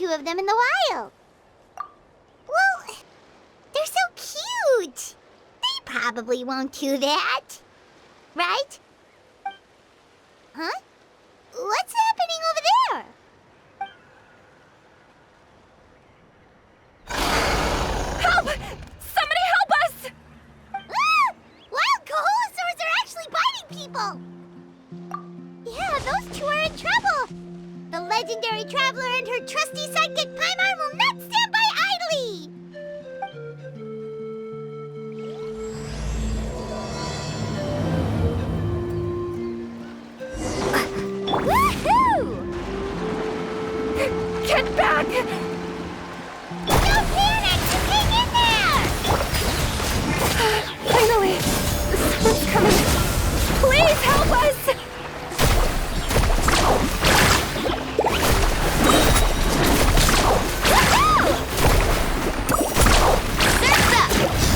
two of them in the wild. Well, they're so cute. They probably won't do that. Right? Huh? What's happening over there? Help! Somebody help us! Ah! Wild Kaholosaurs are actually biting people! Yeah, those two are in trouble! The legendary traveler and her trusty sidekick Paimon will not stand by idly! Woohoo! Get back! Don't panic! Hang in there! Finally! Someone's coming! Please help us! Woohoo! Surf's up!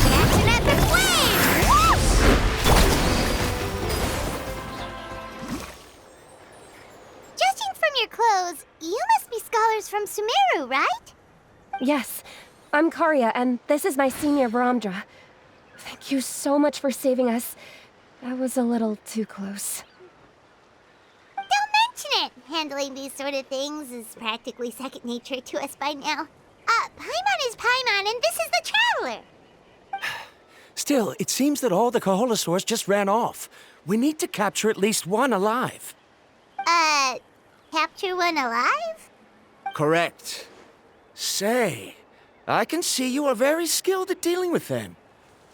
Catch an epic wave! Whoosh! Judging from your clothes, you must be scholars from Sumeru, right? Yes, I'm Karya, and this is my senior Varamdra. Thank you so much for saving us. That was a little too close. Don't mention it! Handling these sort of things is practically second nature to us by now. Paimon is Paimon, and this is the Traveler! Still, it seems that all the Kaholosaurs just ran off. We need to capture at least one alive. Capture one alive? Correct. Say, I can see you are very skilled at dealing with them.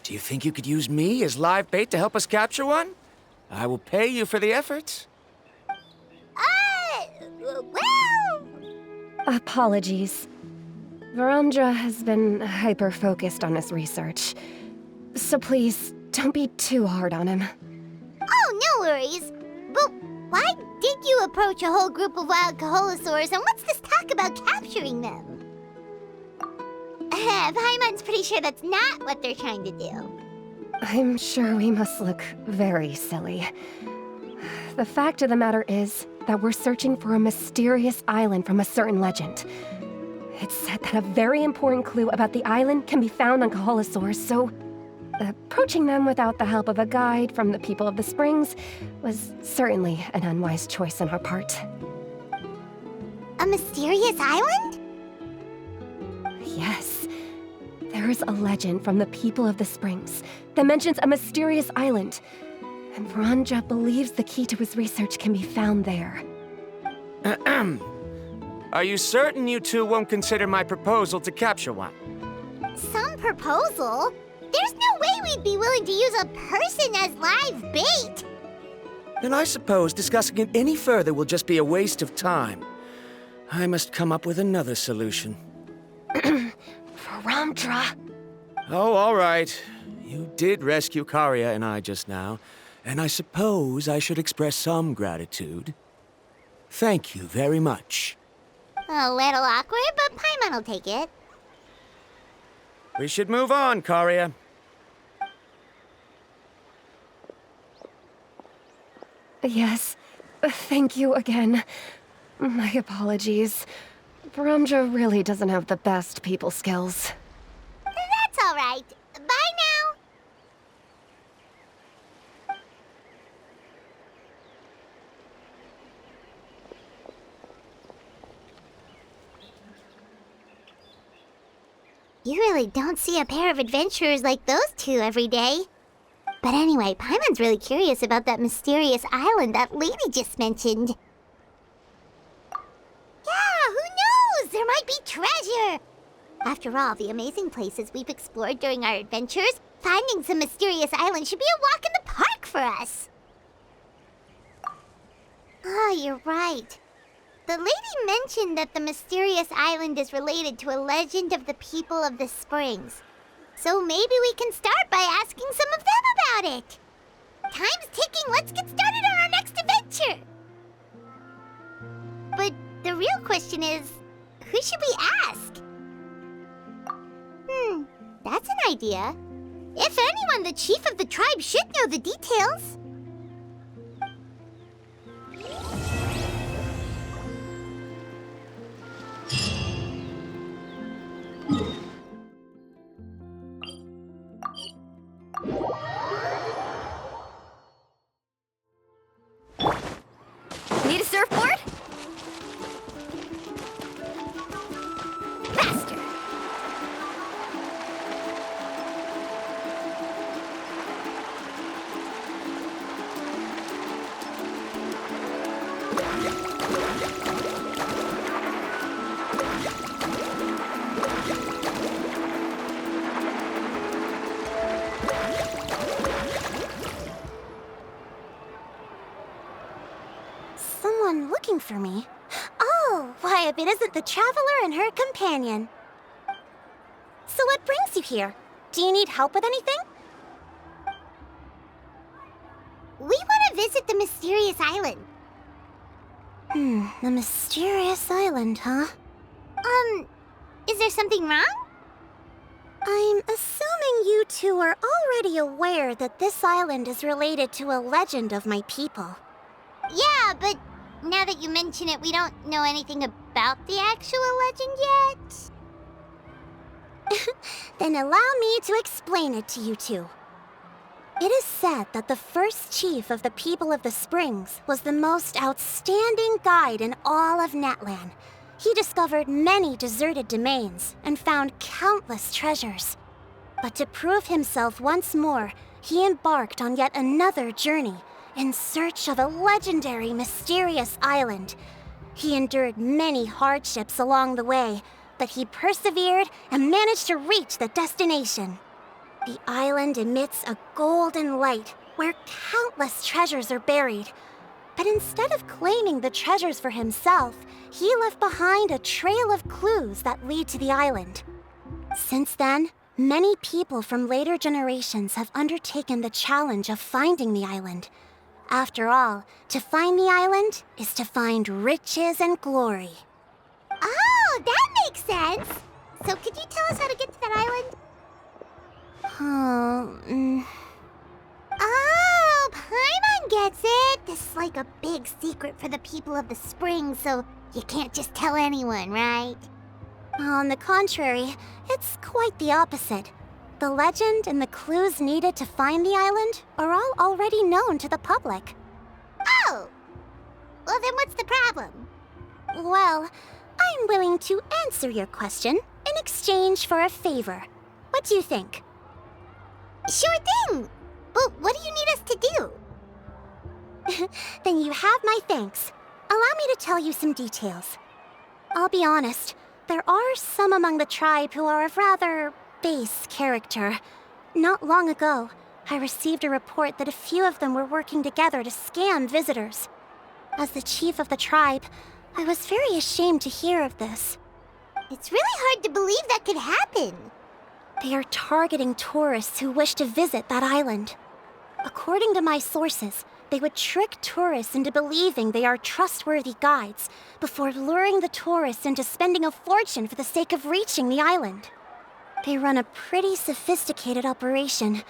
Do you think you could use me as live bait to help us capture one? I will pay you for the effort. Well... Apologies. Varamdra has been hyper-focused on his research. So please, don't be too hard on him. Oh, no worries. But why did you approach a whole group of wild Kaholosaurs, and what's this talk about capturing them? Paimon's pretty sure that's not what they're trying to do. I'm sure we must look very silly. The fact of the matter is that we're searching for a mysterious island from a certain legend. It's said that a very important clue about the island can be found on Kaholosaurs, so approaching them without the help of a guide from the people of the Springs was certainly an unwise choice on our part. A mysterious island? Yes. There is a legend from the people of the Springs that mentions a mysterious island, and Varamdra believes the key to his research can be found there. Are you certain you two won't consider my proposal to capture one? Some proposal? There's no way we'd be willing to use a person as live bait! Then I suppose discussing it any further will just be a waste of time. I must come up with another solution. Varamdra! Oh, all right. You did rescue Karya and I just now, and I suppose I should express some gratitude. Thank you very much. A little awkward, but Paimon will take it. We should move on, Karya. Yes, thank you again. My apologies. Varamdra really doesn't have the best people skills. That's all right. Bye now. You really don't see a pair of adventurers like those two every day. But anyway, Paimon's really curious about that mysterious island that lady just mentioned. Yeah, who knows? There might be treasure! After all the amazing places we've explored during our adventures, finding some mysterious island should be a walk in the park for us. Oh, you're right. The lady mentioned that the mysterious island is related to a legend of the people of the Springs. So maybe we can start by asking some of them about it. Time's ticking. Let's get started on our next adventure. But the real question is, who should we ask? That's an idea. If anyone, the chief of the tribe should know the details. for me. Oh, why, if it isn't the traveler and her companion. So what brings you here? Do you need help with anything? We want to visit the mysterious island. The mysterious island, huh? Is there something wrong? I'm assuming you two are already aware that this island is related to a legend of my people. Yeah, but now that you mention it, we don't know anything about the actual legend yet. Then allow me to explain it to you two. It is said that the first chief of the people of the Springs was the most outstanding guide in all of Natlan. He discovered many deserted domains and found countless treasures. But to prove himself once more, he embarked on yet another journey in search of a legendary, mysterious island. He endured many hardships along the way, but he persevered and managed to reach the destination. The island emits a golden light where countless treasures are buried. But instead of claiming the treasures for himself, he left behind a trail of clues that lead to the island. Since then, many people from later generations have undertaken the challenge of finding the island. After all, to find the island is to find riches and glory. Oh, that makes sense! So could you tell us how to get to that island? Oh, Paimon gets it! This is like a big secret for the people of the Springs, so you can't just tell anyone, right? On the contrary, it's quite the opposite. The legend and the clues needed to find the island are all already known to the public. Oh! Well, then what's the problem? Well, I'm willing to answer your question in exchange for a favor. What do you think? Sure thing! But what do you need us to do? Then you have my thanks. Allow me to tell you some details. I'll be honest, there are some among the tribe who are of rather base character. Not long ago, I received a report that a few of them were working together to scam visitors. As the chief of the tribe, I was very ashamed to hear of this. It's really hard to believe that could happen. They are targeting tourists who wish to visit that island. According to my sources, they would trick tourists into believing they are trustworthy guides before luring the tourists into spending a fortune for the sake of reaching the island. They run a pretty sophisticated operation.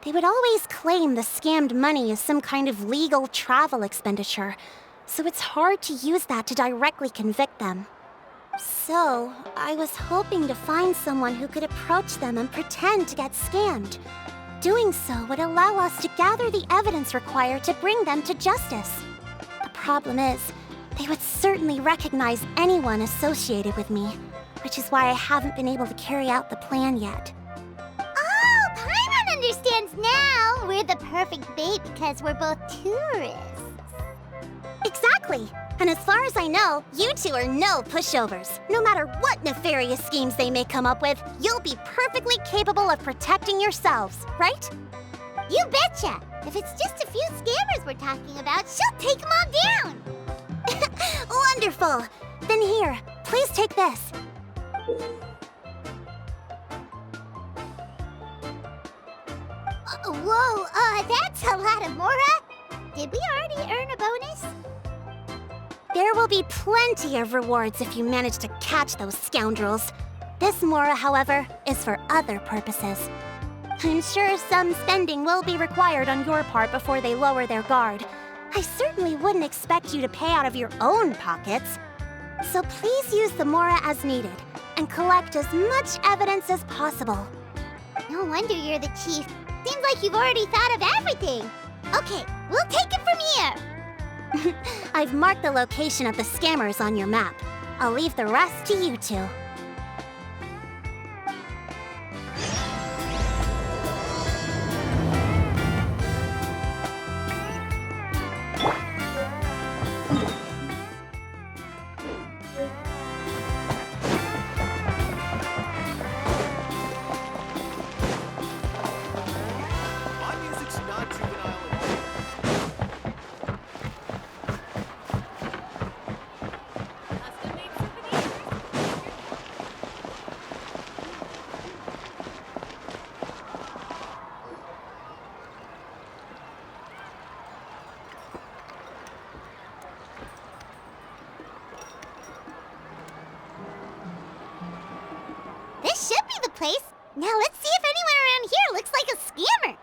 They would always claim the scammed money is some kind of legal travel expenditure, so it's hard to use that to directly convict them. So, I was hoping to find someone who could approach them and pretend to get scammed. Doing so would allow us to gather the evidence required to bring them to justice. The problem is, they would certainly recognize anyone associated with me, which is why I haven't been able to carry out the plan yet. Oh, Paimon understands now! We're the perfect bait because we're both tourists. Exactly! And as far as I know, you two are no pushovers. No matter what nefarious schemes they may come up with, you'll be perfectly capable of protecting yourselves, right? You betcha! If it's just a few scammers we're talking about, she'll take them all down! Wonderful! Then here, please take this. Whoa, that's a lot of Mora! Did we already earn a bonus? There will be plenty of rewards if you manage to catch those scoundrels. This Mora, however, is for other purposes. I'm sure some spending will be required on your part before they lower their guard. I certainly wouldn't expect you to pay out of your own pockets. So please use the Mora as needed, and collect as much evidence as possible. No wonder you're the chief. Seems like you've already thought of everything. Okay, we'll take it from here. I've marked the location of the scammers on your map. I'll leave the rest to you two. My music's not juvenile. should be the place. Now let's see if anyone around here looks like a scammer.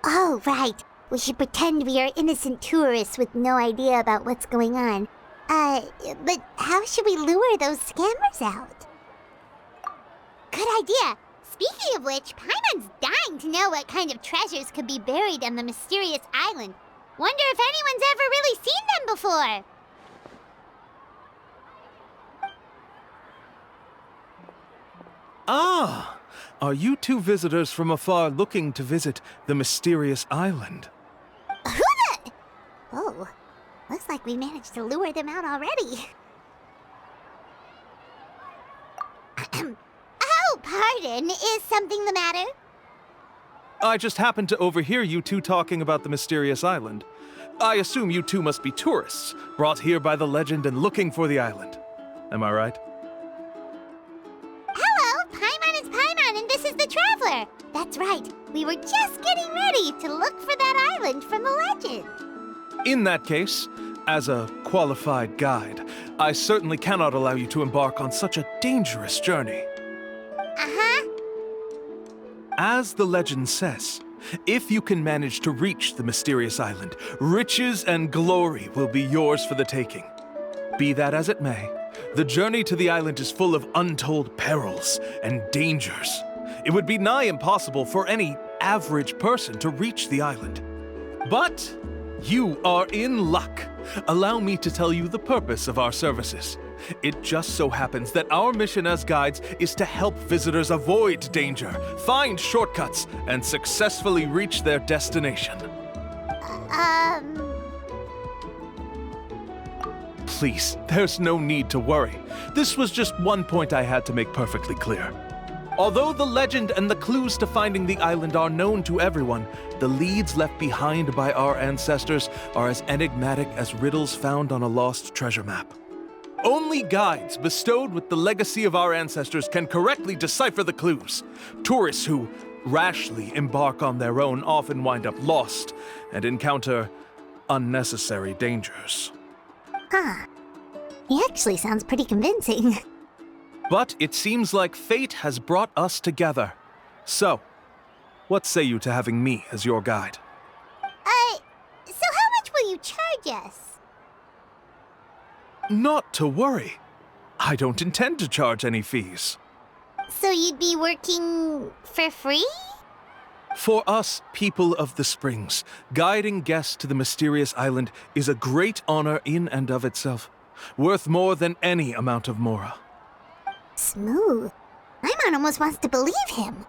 Oh, right. We should pretend we are innocent tourists with no idea about what's going on. But how should we lure those scammers out? Good idea. Speaking of which, Paimon's dying to know what kind of treasures could be buried on the mysterious island. Wonder if anyone's ever really seen them before. Ah! Are you two visitors from afar looking to visit the mysterious island? Who the... Oh, looks like we managed to lure them out already. Oh, pardon. Is something the matter? I just happened to overhear you two talking about the mysterious island. I assume you two must be tourists, brought here by the legend and looking for the island. Am I right? Hello, Paimon is Paimon, and this is the Traveler. That's right. We were just getting ready to look for that island from the legend. In that case, as a qualified guide, I certainly cannot allow you to embark on such a dangerous journey. Uh-huh. As the legend says, if you can manage to reach the mysterious island, riches and glory will be yours for the taking. Be that as it may, the journey to the island is full of untold perils and dangers. It would be nigh impossible for any average person to reach the island. But you are in luck. Allow me to tell you the purpose of our services. It just so happens that our mission as guides is to help visitors avoid danger, find shortcuts, and successfully reach their destination. Please, there's no need to worry. This was just one point I had to make perfectly clear. Although the legend and the clues to finding the island are known to everyone, the leads left behind by our ancestors are as enigmatic as riddles found on a lost treasure map. Only guides bestowed with the legacy of our ancestors can correctly decipher the clues. Tourists who rashly embark on their own often wind up lost and encounter unnecessary dangers. Huh. He actually sounds pretty convincing. But it seems like fate has brought us together. So, what say you to having me as your guide? So how much will you charge us? Not to worry. I don't intend to charge any fees. So you'd be working for free? For us, people of the Springs, guiding guests to the mysterious island is a great honor in and of itself, worth more than any amount of mora. Smooth. Paimon almost wants to believe him.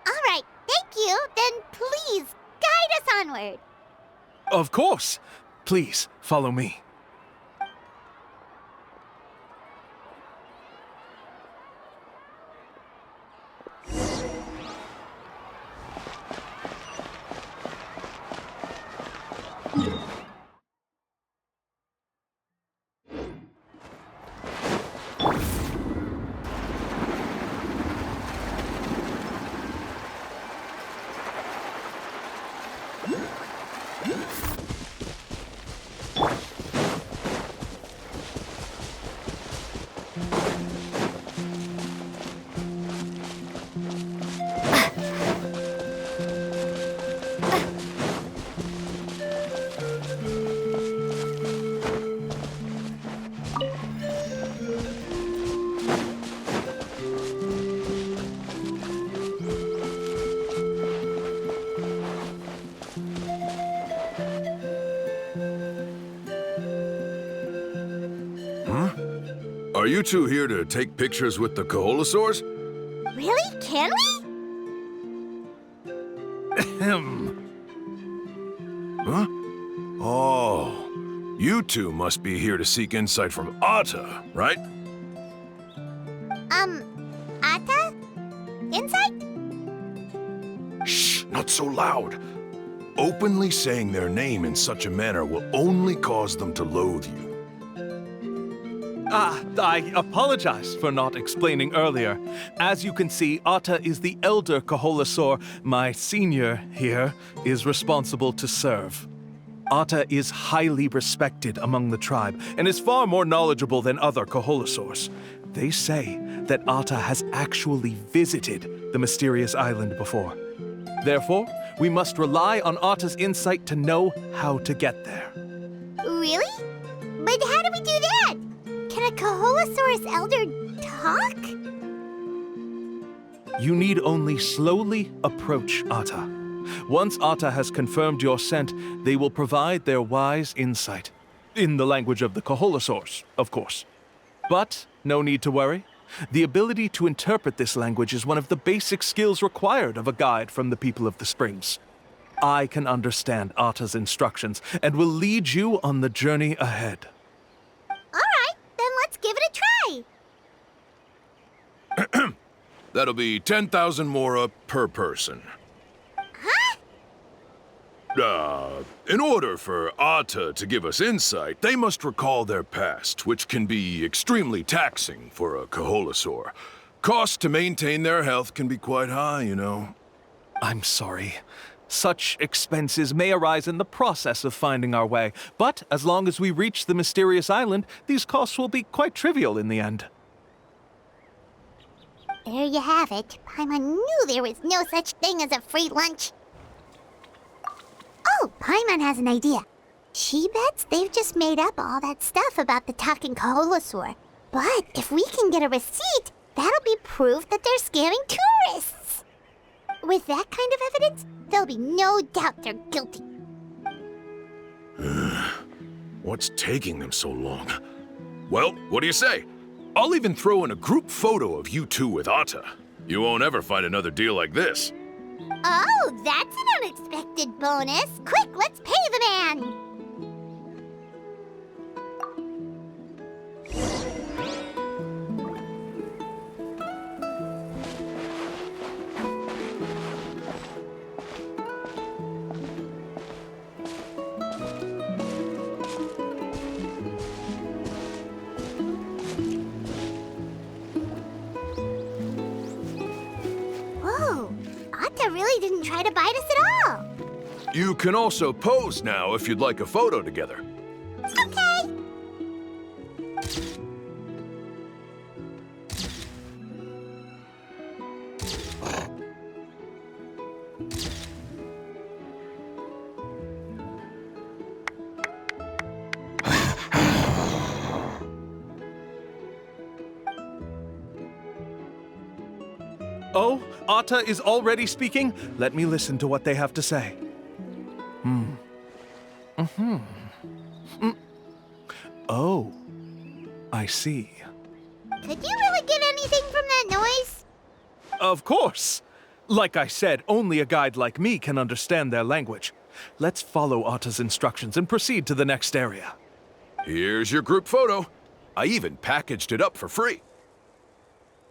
All right, thank you. Then please, guide us onward. Of course. Please, follow me. Are you two here to take pictures with the Koholosaurs? Really? Can we? Ahem. Huh? Oh, you two must be here to seek insight from Atta, right? Atta? Insight? Shh, not so loud. Openly saying their name in such a manner will only cause them to loathe you. I apologize for not explaining earlier. As you can see, Atta is the elder Koholosaur. My senior here is responsible to serve. Atta is highly respected among the tribe and is far more knowledgeable than other Koholosaurs. They say that Atta has actually visited the mysterious island before. Therefore, we must rely on Atta's insight to know how to get there. Really? But how do we do that? Can a Koholosaurus elder talk? You need only slowly approach Atta. Once Atta has confirmed your scent, they will provide their wise insight. In the language of the Koholosaurs, of course. But no need to worry. The ability to interpret this language is one of the basic skills required of a guide from the people of the Springs. I can understand Atta's instructions and will lead you on the journey ahead. Alright, then let's give it a try. That'll be 10,000 mora per person. In order for Atta to give us insight, they must recall their past, which can be extremely taxing for a Koholosaur. Cost to maintain their health can be quite high, you know. I'm sorry. Such expenses may arise in the process of finding our way, but as long as we reach the mysterious island, these costs will be quite trivial in the end. There you have it. Paimon knew there was no such thing as a free lunch. Oh, Paimon has an idea. She bets they've just made up all that stuff about the talking Koholosaur. But if we can get a receipt, that'll be proof that they're scamming tourists. With that kind of evidence, there'll be no doubt they're guilty. What's taking them so long? Well, what do you say? I'll even throw in a group photo of you two with Atta. You won't ever find another deal like this. Oh, that's an unexpected bonus. Quick, let's pay the man. Whoa, Atta really didn't try to bite us at all. You can also pose now if you'd like a photo together. Okay. Oh, Atta is already speaking? Let me listen to what they have to say. Oh, I see. Could you really get anything from that noise? Of course! Like I said, only a guide like me can understand their language. Let's follow Atta's instructions and proceed to the next area. Here's your group photo. I even packaged it up for free.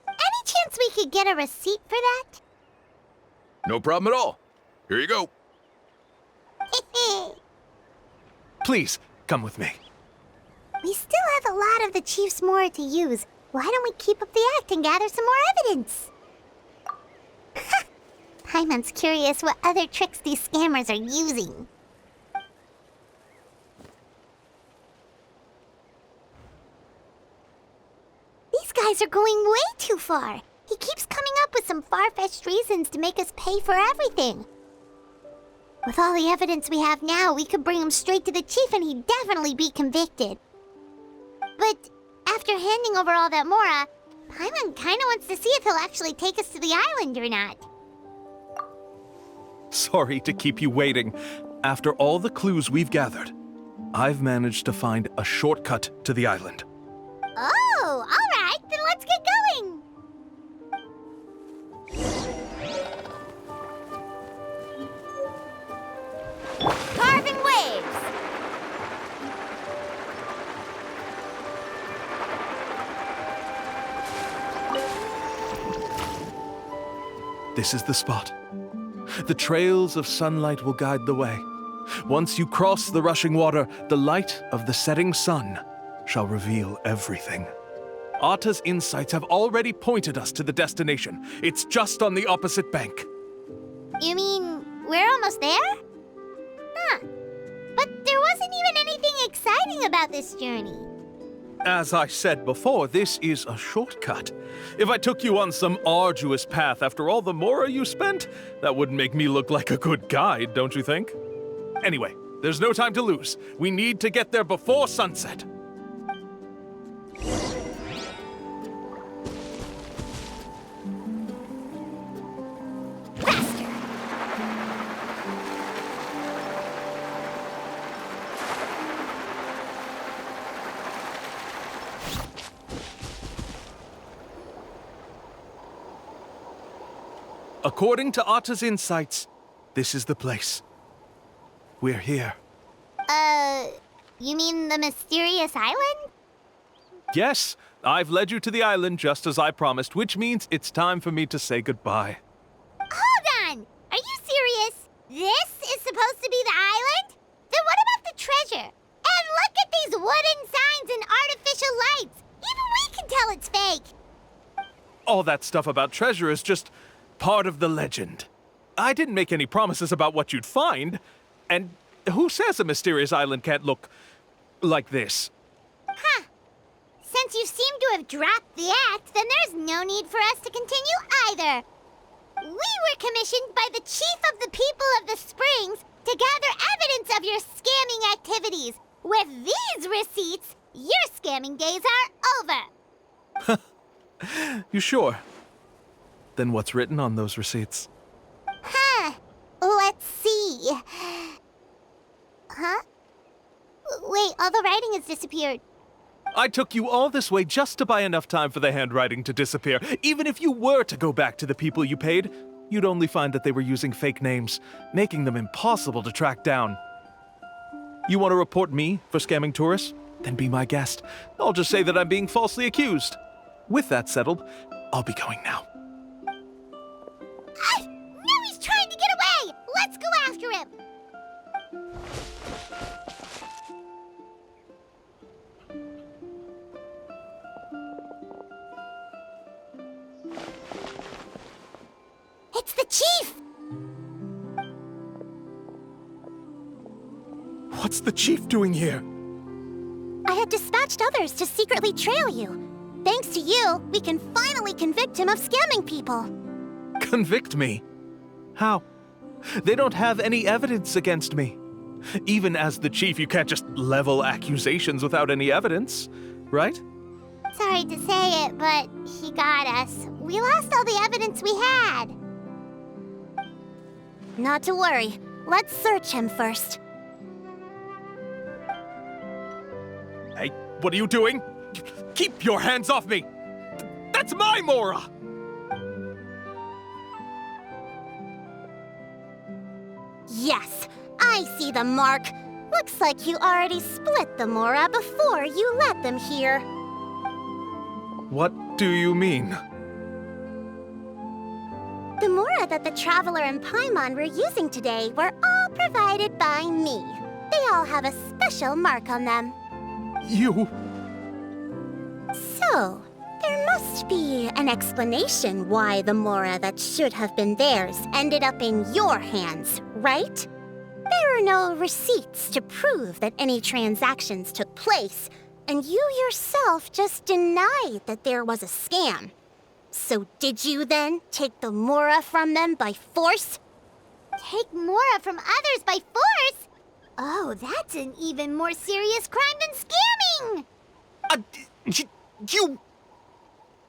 Any chance we could get a receipt for that? No problem at all. Here you go. Please, come with me. We still have a lot of the Chief's Mora to use. Why don't we keep up the act and gather some more evidence? Paimon's curious what other tricks these scammers are using. These guys are going way too far. He keeps coming up with some far-fetched reasons to make us pay for everything. With all the evidence we have now, we could bring him straight to the chief and he'd definitely be convicted. But after handing over all that Mora, Paimon kinda wants to see if he'll actually take us to the island or not. Sorry to keep you waiting. After all the clues we've gathered, I've managed to find a shortcut to the island. Oh, alright, then let's get going! Carving waves! This is the spot. The trails of sunlight will guide the way. Once you cross the rushing water, the light of the setting sun shall reveal everything. Atta's insights have already pointed us to the destination. It's just on the opposite bank. You mean, we're almost there? Huh. But But there wasn't even anything exciting about this journey. As I said before, this is a shortcut. If I took you on some arduous path after all the mora you spent, that wouldn't make me look like a good guide, don't you think? Anyway, there's no time to lose. We need to get there before sunset. According to Atta's insights, this is the place. We're here. You mean the mysterious island? Yes, I've led you to the island just as I promised, which means it's time for me to say goodbye. Hold on! Are you serious? This is supposed to be the island? Then what about the treasure? And look at these wooden signs and artificial lights! Even we can tell it's fake! All that stuff about treasure is just part of the legend. I didn't make any promises about what you'd find. And who says a mysterious island can't look like this? Huh. Since you seem to have dropped the act, then there's no need for us to continue either. We were commissioned by the chief of the people of the Springs to gather evidence of your scamming activities. With these receipts, your scamming days are over. You sure? Then what's written on those receipts? Huh. Let's see. Huh? Wait, all the writing has disappeared. I took you all this way just to buy enough time for the handwriting to disappear. Even if you were to go back to the people you paid, you'd only find that they were using fake names, making them impossible to track down. You want to report me for scamming tourists? Then be my guest. I'll just say that I'm being falsely accused. With that settled, I'll be going now. Now he's trying to get away! Let's go after him! It's the chief! What's the chief doing here? I had dispatched others to secretly trail you. Thanks to you, we can finally convict him of scamming people. Convict me? How? They don't have any evidence against me. Even as the chief, you can't just level accusations without any evidence, right? Sorry to say it, but he got us. We lost all the evidence we had. Not to worry. Let's search him first. Hey, what are you doing? Keep your hands off me! That's my Mora! Yes, I see the mark. Looks like you already split the Mora before you let them here. What do you mean? The Mora that the Traveler and Paimon were using today were all provided by me. They all have a special mark on them. You... So, there must be an explanation why the Mora that should have been theirs ended up in your hands, right? There are no receipts to prove that any transactions took place, and you yourself just denied that there was a scam. So did you then take the Mora from them by force? Take Mora from others by force? Oh, that's an even more serious crime than scamming! You...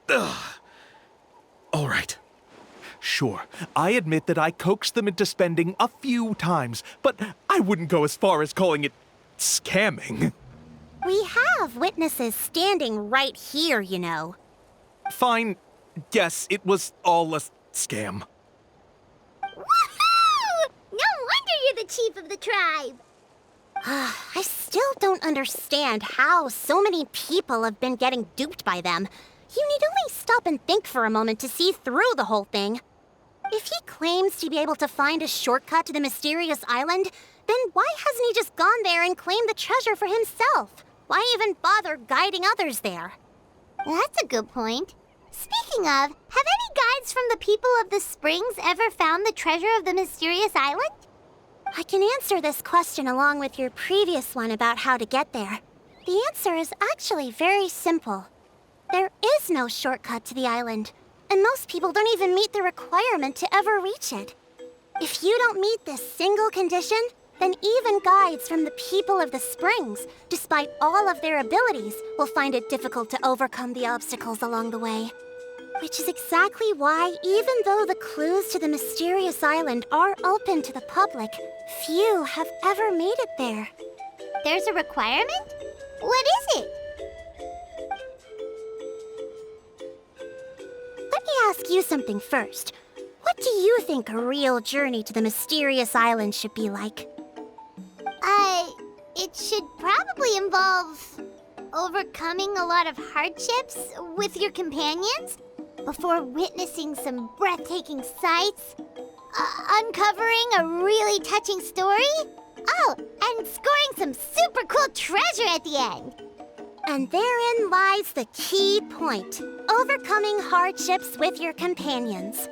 Ugh. All right. Sure, I admit that I coaxed them into spending a few times, but I wouldn't go as far as calling it scamming. We have witnesses standing right here, you know. Fine. Yes, it was all a scam. Woohoo! No wonder you're the chief of the tribe! I still don't understand how so many people have been getting duped by them. You need only stop and think for a moment to see through the whole thing. If he claims to be able to find a shortcut to the mysterious island, then why hasn't he just gone there and claimed the treasure for himself? Why even bother guiding others there? That's a good point. Speaking of, have any guides from the people of the Springs ever found the treasure of the mysterious island? I can answer this question along with your previous one about how to get there. The answer is actually very simple. There is no shortcut to the island, and most people don't even meet the requirement to ever reach it. If you don't meet this single condition, then even guides from the people of the Springs, despite all of their abilities, will find it difficult to overcome the obstacles along the way. Which is exactly why, even though the clues to the mysterious island are open to the public, few have ever made it there. There's a requirement? What is it? Let me ask you something first. What do you think a real journey to the mysterious island should be like? It should probably involve overcoming a lot of hardships with your companions before witnessing some breathtaking sights, uncovering a really touching story, oh, and scoring some super cool treasure at the end. And therein lies the key point, overcoming hardships with your companions.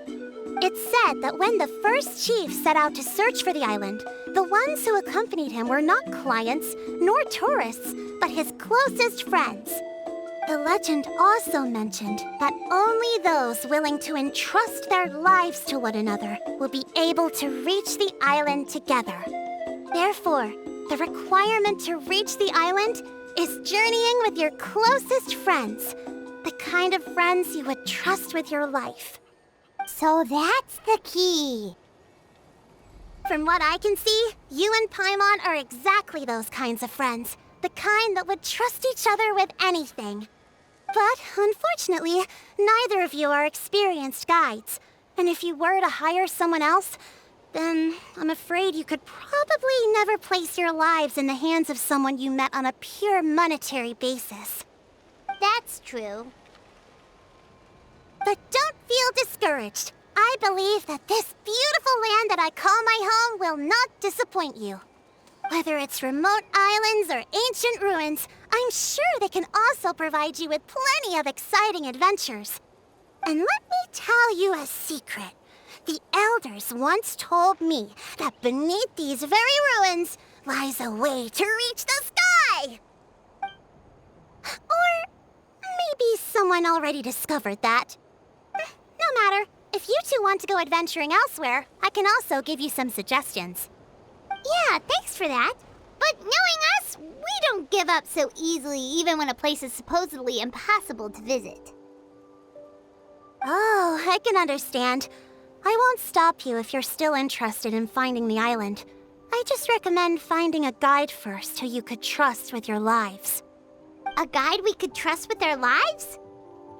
It's said that when the first chief set out to search for the island, the ones who accompanied him were not clients nor tourists, but his closest friends. The legend also mentioned that only those willing to entrust their lives to one another will be able to reach the island together. Therefore, the requirement to reach the island is journeying with your closest friends, the kind of friends you would trust with your life. So that's the key. From what I can see, you and Paimon are exactly those kinds of friends. The kind that would trust each other with anything. But, unfortunately, neither of you are experienced guides. And if you were to hire someone else, then I'm afraid you could probably never place your lives in the hands of someone you met on a pure monetary basis. That's true. But don't feel discouraged. I believe that this beautiful land that I call my home will not disappoint you. Whether it's remote islands or ancient ruins, I'm sure they can also provide you with plenty of exciting adventures. And let me tell you a secret. The elders once told me that beneath these very ruins lies a way to reach the sky. Or maybe someone already discovered that. No matter. If you two want to go adventuring elsewhere, I can also give you some suggestions. Yeah, thanks for that. But knowing us, we don't give up so easily even when a place is supposedly impossible to visit. Oh, I can understand. I won't stop you if you're still interested in finding the island. I just recommend finding a guide first who you could trust with your lives. A guide we could trust with our lives?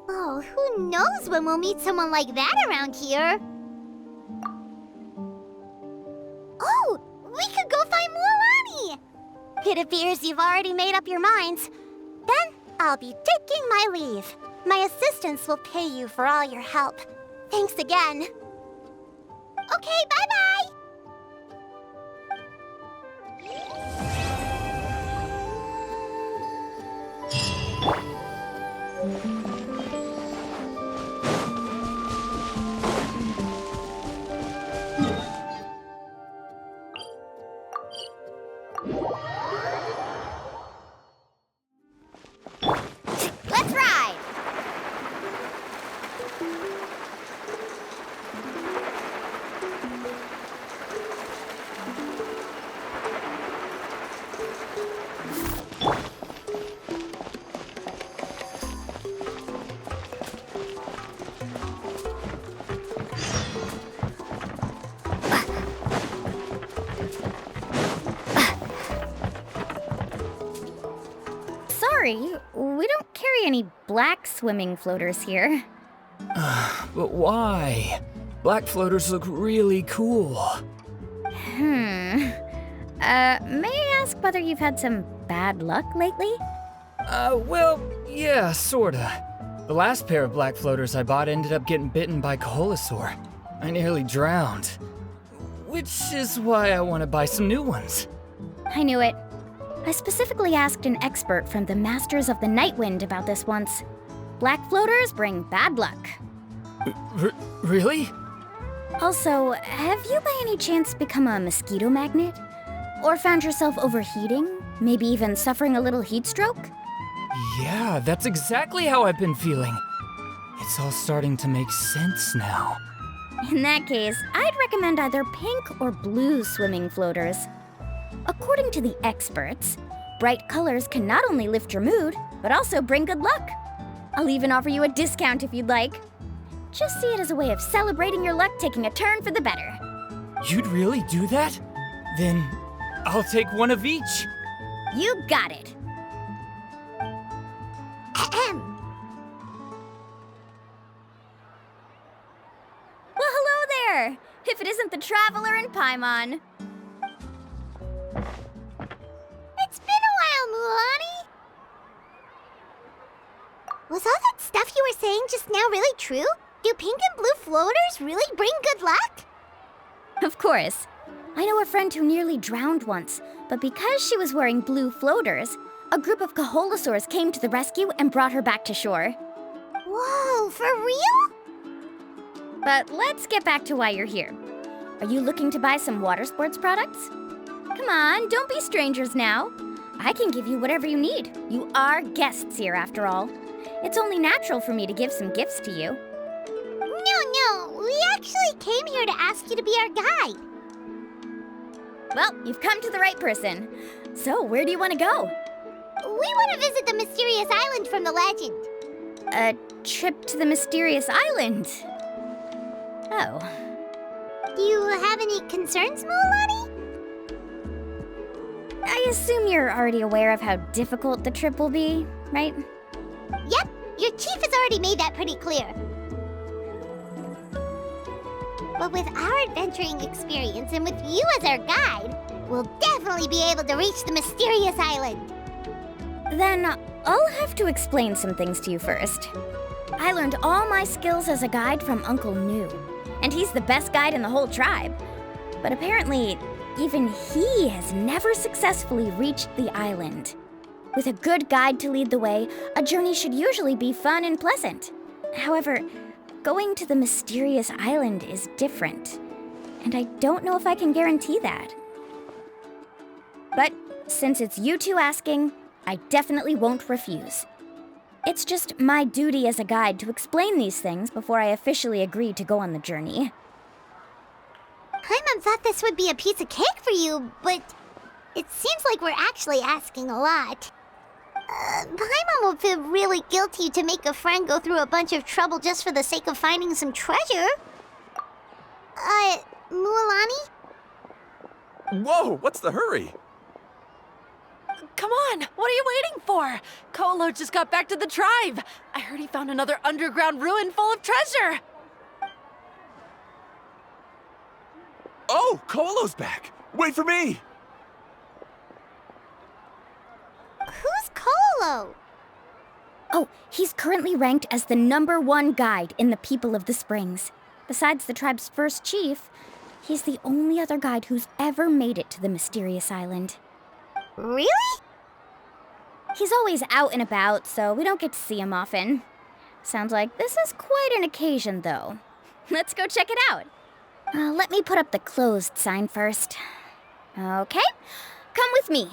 Oh, who knows when we'll meet someone like that around here? Oh, we could go find Mualani! It appears you've already made up your minds. Then I'll be taking my leave. My assistants will pay you for all your help. Thanks again. Okay, bye-bye! Let's ride! Sorry, we don't carry any black swimming floaters here. But why? Black floaters look really cool. May I ask whether you've had some bad luck lately? Well, yeah, sorta. The last pair of black floaters I bought ended up getting bitten by Koholosaur. I nearly drowned. Which is why I want to buy some new ones. I knew it. I specifically asked an expert from the Masters of the Nightwind about this once. Black floaters bring bad luck. Really? Also, have you by any chance become a mosquito magnet? Or found yourself overheating? Maybe even suffering a little heat stroke? Yeah, that's exactly how I've been feeling. It's all starting to make sense now. In that case, I'd recommend either pink or blue swimming floaters. According to the experts, bright colors can not only lift your mood, but also bring good luck. I'll even offer you a discount if you'd like. Just see it as a way of celebrating your luck taking a turn for the better. You'd really do that? Then I'll take one of each. You got it. Ahem. Well, hello there! If it isn't the Traveler in Paimon. It's been a while, Mulani. Was all that stuff you were saying just now really true? Do pink and blue floaters really bring good luck? Of course. I know a friend who nearly drowned once, but because she was wearing blue floaters, a group of Kaholosaurs came to the rescue and brought her back to shore. Whoa, for real? But let's get back to why you're here. Are you looking to buy some water sports products? Come on, don't be strangers now. I can give you whatever you need. You are guests here, after all. It's only natural for me to give some gifts to you. No, we actually came here to ask you to be our guide. Well, you've come to the right person. So, where do you want to go? We want to visit the mysterious island from the legend. A trip to the mysterious island? Oh. Do you have any concerns, Mulani? I assume you're already aware of how difficult the trip will be, right? Yep, your chief has already made that pretty clear. But with our adventuring experience and with you as our guide, we'll definitely be able to reach the mysterious island. Then I'll have to explain some things to you first. I learned all my skills as a guide from Uncle New, and he's the best guide in the whole tribe. But apparently, even he has never successfully reached the island. With a good guide to lead the way, a journey should usually be fun and pleasant. However, going to the mysterious island is different, and I don't know if I can guarantee that. But since it's you two asking, I definitely won't refuse. It's just my duty as a guide to explain these things before I officially agree to go on the journey. Paimon thought this would be a piece of cake for you, but it seems like we're actually asking a lot. Paimon will feel really guilty to make a friend go through a bunch of trouble just for the sake of finding some treasure. Mulani? Whoa, what's the hurry? Come on, what are you waiting for? Kolo just got back to the tribe. I heard he found another underground ruin full of treasure. Oh, Kolo's back. Wait for me. Who's Kolo? Oh, he's currently ranked as the #1 guide in the People of the Springs. Besides the tribe's first chief, he's the only other guide who's ever made it to the mysterious island. Really? He's always out and about, so we don't get to see him often. Sounds like this is quite an occasion, though. Let's go check it out. Let me put up the closed sign first. Okay, come with me.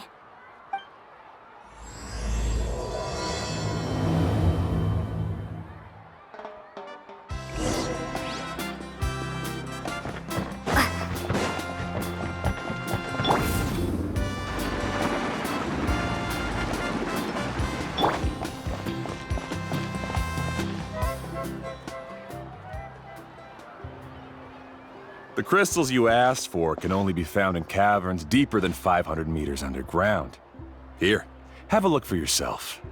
The crystals you asked for can only be found in caverns deeper than 500 meters underground. Here, have a look for yourself.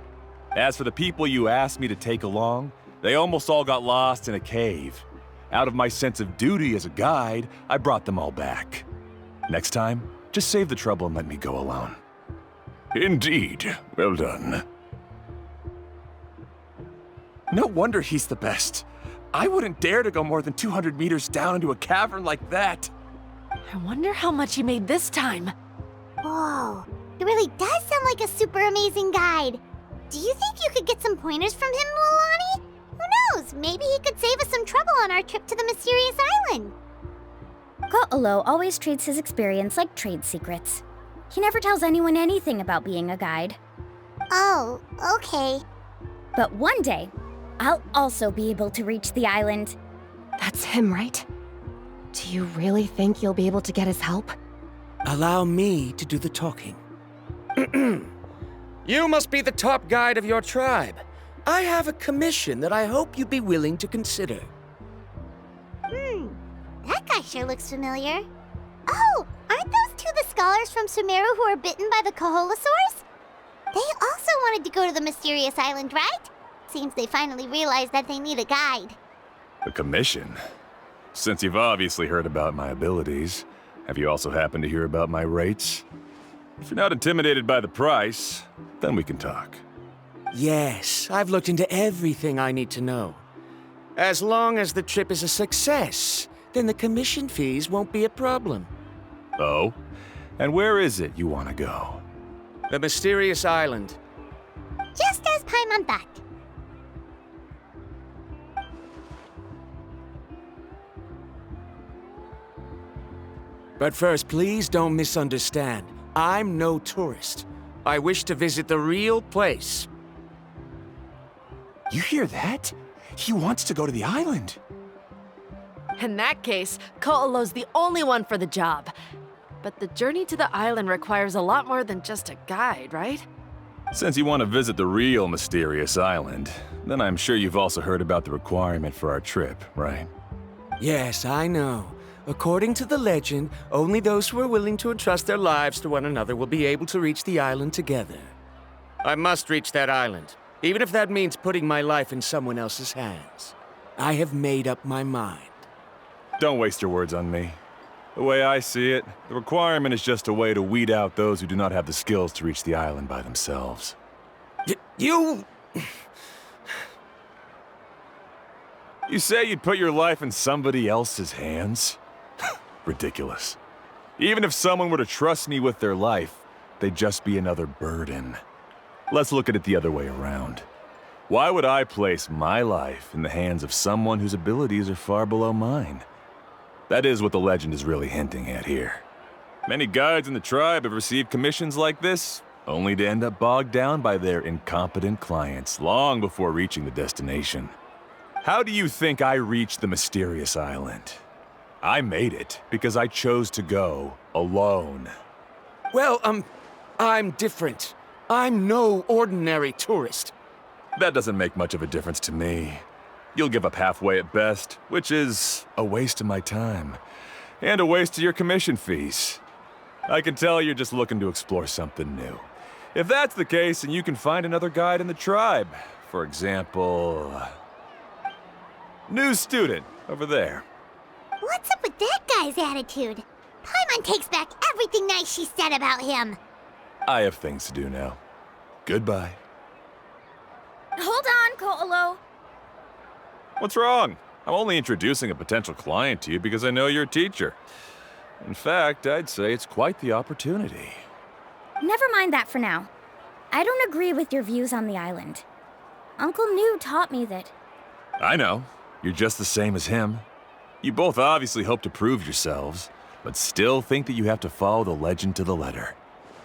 As for the people you asked me to take along, they almost all got lost in a cave. Out of my sense of duty as a guide, I brought them all back. Next time, just save the trouble and let me go alone. Indeed. Well done. No wonder he's the best. I wouldn't dare to go more than 200 meters down into a cavern like that. I wonder how much he made this time. Whoa, it really does sound like a super amazing guide. Do you think you could get some pointers from him, Mulani? Who knows, maybe he could save us some trouble on our trip to the mysterious island. Ko'olo always treats his experience like trade secrets. He never tells anyone anything about being a guide. Oh, okay. But one day, I'll also be able to reach the island. That's him, right? Do you really think you'll be able to get his help? Allow me to do the talking. You must be the top guide of your tribe. I have a commission that I hope you'd be willing to consider. That guy sure looks familiar. Oh, aren't those two the scholars from Sumeru who were bitten by the Koholosaurs? They also wanted to go to the mysterious island, right? Seems they finally realized that they need a guide. A commission? Since you've obviously heard about my abilities, have you also happened to hear about my rates? If you're not intimidated by the price, then we can talk. Yes, I've looked into everything I need to know. As long as the trip is a success, then the commission fees won't be a problem. Oh? And where is it you want to go? The mysterious island. Just as Paimon thought. But first, please don't misunderstand. I'm no tourist. I wish to visit the real place. You hear that? He wants to go to the island. In that case, Ko'olo's the only one for the job. But the journey to the island requires a lot more than just a guide, right? Since you want to visit the real mysterious island, then I'm sure you've also heard about the requirement for our trip, right? Yes, I know. According to the legend, only those who are willing to entrust their lives to one another will be able to reach the island together. I must reach that island, even if that means putting my life in someone else's hands. I have made up my mind. Don't waste your words on me. The way I see it, the requirement is just a way to weed out those who do not have the skills to reach the island by themselves. You... You say you'd put your life in somebody else's hands? Ridiculous. Even if someone were to trust me with their life, they'd just be another burden. Let's look at it the other way around. Why would I place my life in the hands of someone whose abilities are far below mine? That is what the legend is really hinting at here. Many guides in the tribe have received commissions like this, only to end up bogged down by their incompetent clients long before reaching the destination. How do you think I reached the mysterious island? I made it because I chose to go alone. Well, I'm different. I'm no ordinary tourist. That doesn't make much of a difference to me. You'll give up halfway at best, which is a waste of my time. And a waste of your commission fees. I can tell you're just looking to explore something new. If that's the case, then you can find another guide in the tribe. For example... new student, over there. What's up with that guy's attitude? Paimon takes back everything nice she said about him. I have things to do now. Goodbye. Hold on, Ko'olo. What's wrong? I'm only introducing a potential client to you because I know you're a teacher. In fact, I'd say it's quite the opportunity. Never mind that for now. I don't agree with your views on the island. Uncle New taught me that... I know. You're just the same as him. You both obviously hope to prove yourselves, but still think that you have to follow the legend to the letter,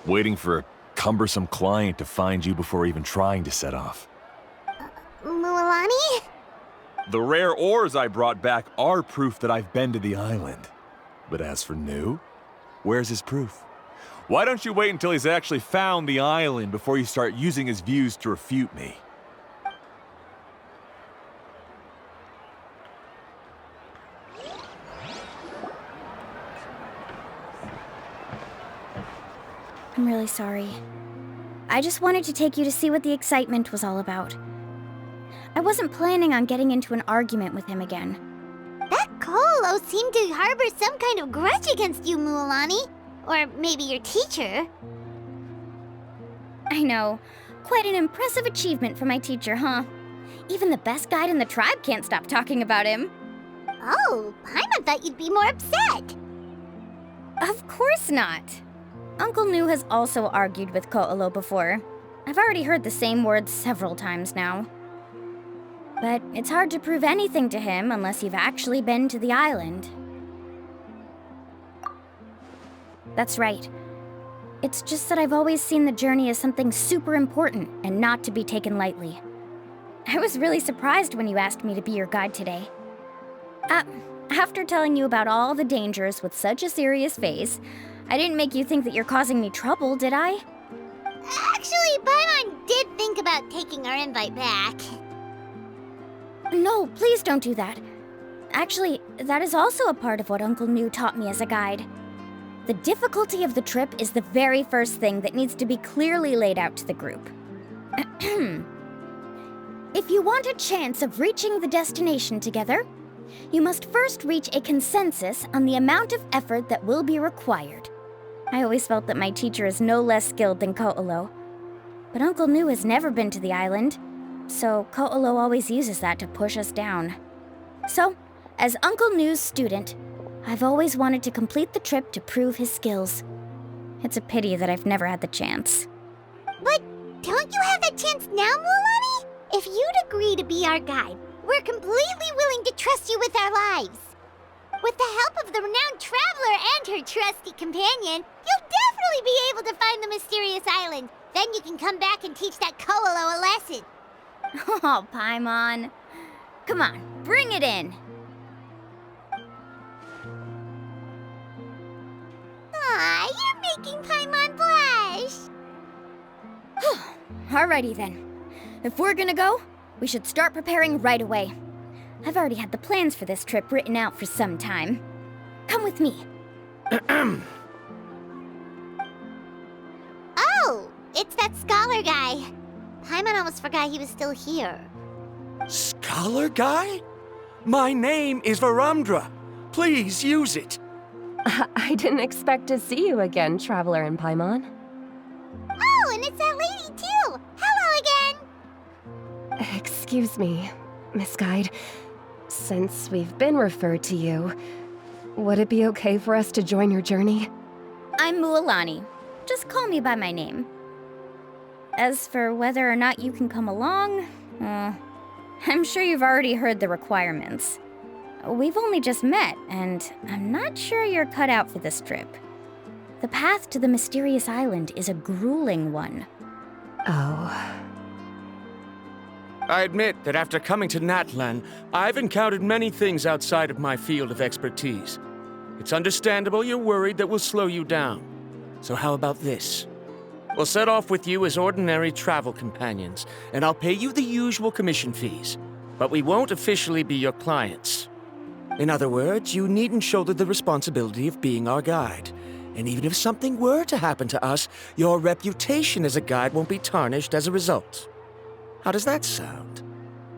waiting for a cumbersome client to find you before even trying to set off. Mualani? The rare ores I brought back are proof that I've been to the island. But as for New, where's his proof? Why don't you wait until he's actually found the island before you start using his views to refute me? I'm really sorry. I just wanted to take you to see what the excitement was all about. I wasn't planning on getting into an argument with him again. That Ko'olo seemed to harbor some kind of grudge against you, Mualani. Or maybe your teacher. I know. Quite an impressive achievement for my teacher, huh? Even the best guide in the tribe can't stop talking about him. Oh, Paimon thought you'd be more upset. Of course not. Uncle New has also argued with Ko'olo before. I've already heard the same words several times now. But it's hard to prove anything to him unless you've actually been to the island. That's right. It's just that I've always seen the journey as something super important and not to be taken lightly. I was really surprised when you asked me to be your guide today. After telling you about all the dangers with such a serious face, I didn't make you think that you're causing me trouble, did I? Actually, Paimon did think about taking our invite back. No, please don't do that. Actually, that is also a part of what Uncle New taught me as a guide. The difficulty of the trip is the very first thing that needs to be clearly laid out to the group. If you want a chance of reaching the destination together, you must first reach a consensus on the amount of effort that will be required. I always felt that my teacher is no less skilled than Ko'olo. But Uncle New has never been to the island, so Ko'olo always uses that to push us down. So, as Uncle New's student, I've always wanted to complete the trip to prove his skills. It's a pity that I've never had the chance. But don't you have that chance now, Mualani? If you'd agree to be our guide, we're completely willing to trust you with our lives. With the help of the renowned traveler and her trusty companion, you'll definitely be able to find the mysterious island. Then you can come back and teach that Ko'olo a lesson. Oh, Paimon. Come on, bring it in. Aw, you're making Paimon blush. Alrighty then. If we're gonna go, we should start preparing right away. I've already had the plans for this trip written out for some time. Come with me. Oh, it's that scholar guy. Paimon almost forgot he was still here. Scholar guy? My name is Varamdra. Please use it. I didn't expect to see you again, Traveler and Paimon. Oh, and it's that lady too. Hello again. Excuse me, Miss Guide. Since we've been referred to you, would it be okay for us to join your journey? I'm Mualani. Just call me by my name. As for whether or not you can come along, I'm sure you've already heard the requirements. We've only just met, and I'm not sure you're cut out for this trip. The path to the mysterious island is a grueling one. Oh. I admit that after coming to Natlan, I've encountered many things outside of my field of expertise. It's understandable you're worried that we'll slow you down. So how about this? We'll set off with you as ordinary travel companions, and I'll pay you the usual commission fees. But we won't officially be your clients. In other words, you needn't shoulder the responsibility of being our guide. And even if something were to happen to us, your reputation as a guide won't be tarnished as a result. How does that sound?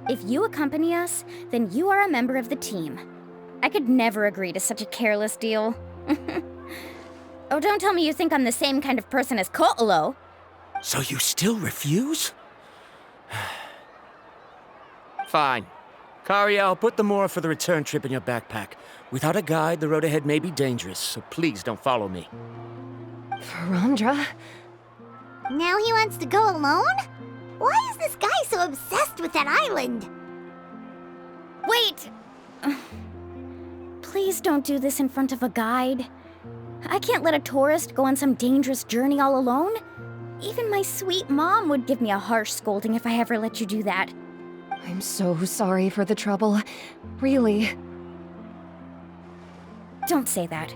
If you accompany us, then you are a member of the team. I could never agree to such a careless deal. Oh, don't tell me you think I'm the same kind of person as Ko'olo. So you still refuse? Fine. Kariel, put the Mora for the return trip in your backpack. Without a guide, the road ahead may be dangerous, so please don't follow me. Varamdra? Now he wants to go alone? Why is this guy so obsessed with that island? Wait! Please don't do this in front of a guide. I can't let a tourist go on some dangerous journey all alone. Even my sweet mom would give me a harsh scolding if I ever let you do that. I'm so sorry for the trouble. Really. Don't say that.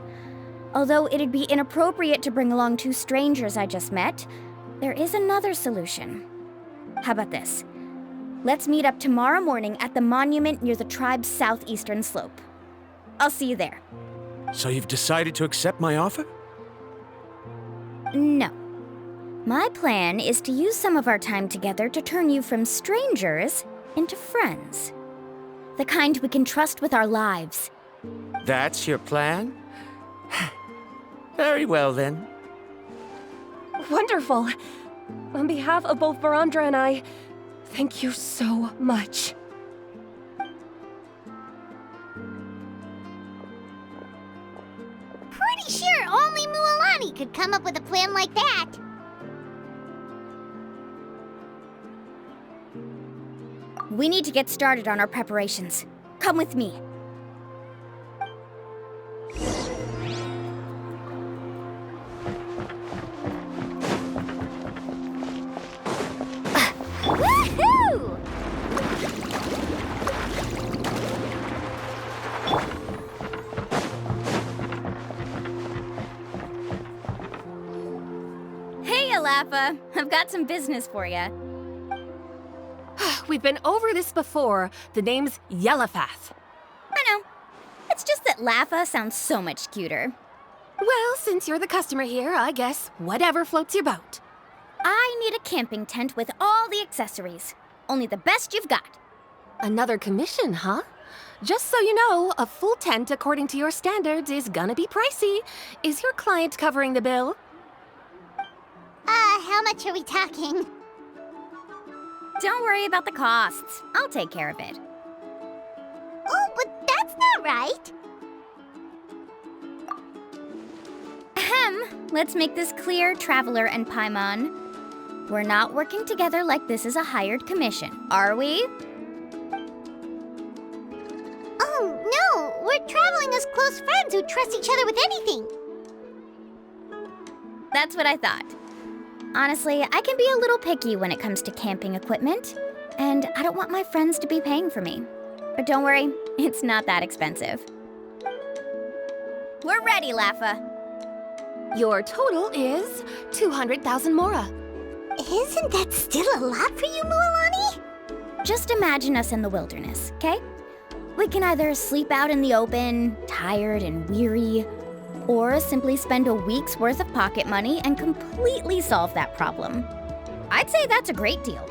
Although it'd be inappropriate to bring along two strangers I just met, there is another solution. How about this? Let's meet up tomorrow morning at the monument near the tribe's southeastern slope. I'll see you there. So you've decided to accept my offer? No. My plan is to use some of our time together to turn you from strangers into friends. The kind we can trust with our lives. That's your plan? Very well, then. Wonderful. On behalf of both Varamdra and I, thank you so much. Pretty sure only Mualani could come up with a plan like that. We need to get started on our preparations. Come with me. Lafa. I've got some business for you. We've been over this before. The name's Yellowfath. I know. It's just that Lafa sounds so much cuter. Well, since you're the customer here, I guess whatever floats your boat. I need a camping tent with all the accessories. Only the best you've got. Another commission, huh? Just so you know, a full tent according to your standards is gonna be pricey. Is your client covering the bill? How much are we talking? Don't worry about the costs. I'll take care of it. Oh, but that's not right. Ahem. Let's make this clear, Traveler and Paimon. We're not working together like this is a hired commission, are we? Oh, no! We're traveling as close friends who trust each other with anything. That's what I thought. Honestly, I can be a little picky when it comes to camping equipment, and I don't want my friends to be paying for me. But don't worry, it's not that expensive. We're ready, Lafa. Your total is 200,000 mora. Isn't that still a lot for you, Mualani? Just imagine us in the wilderness, okay? We can either sleep out in the open, tired and weary, or simply spend a week's worth of pocket money and completely solve that problem. I'd say that's a great deal.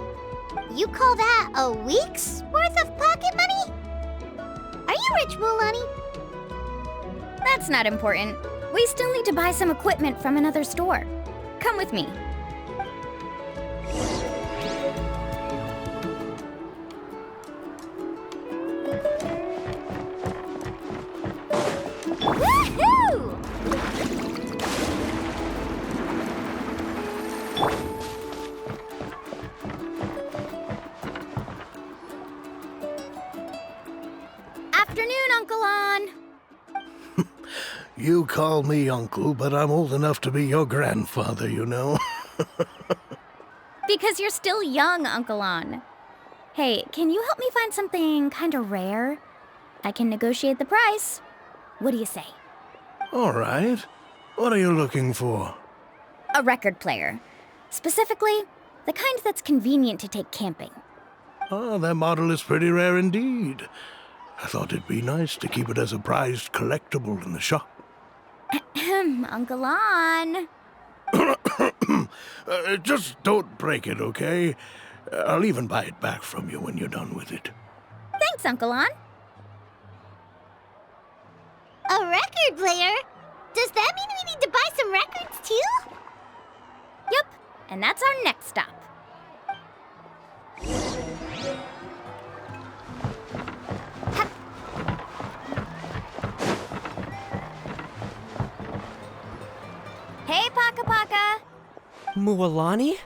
You call that a week's worth of pocket money? Are you rich, Mualani? That's not important. We still need to buy some equipment from another store. Come with me. Woohoo! Afternoon, Uncle On. You call me uncle, but I'm old enough to be your grandfather, you know. Because you're still young, Uncle On. Hey, can you help me find something kinda rare? I can negotiate the price. What do you say? All right. What are you looking for? A record player. Specifically, the kind that's convenient to take camping. Ah, that model is pretty rare indeed. I thought it'd be nice to keep it as a prized collectible in the shop. Uncle On. Just don't break it, okay? I'll even buy it back from you when you're done with it. Thanks, Uncle On. A record player? Does that mean we need to buy some records too? Yep, and that's our next stop. Hey, Paka Paka! Mualani?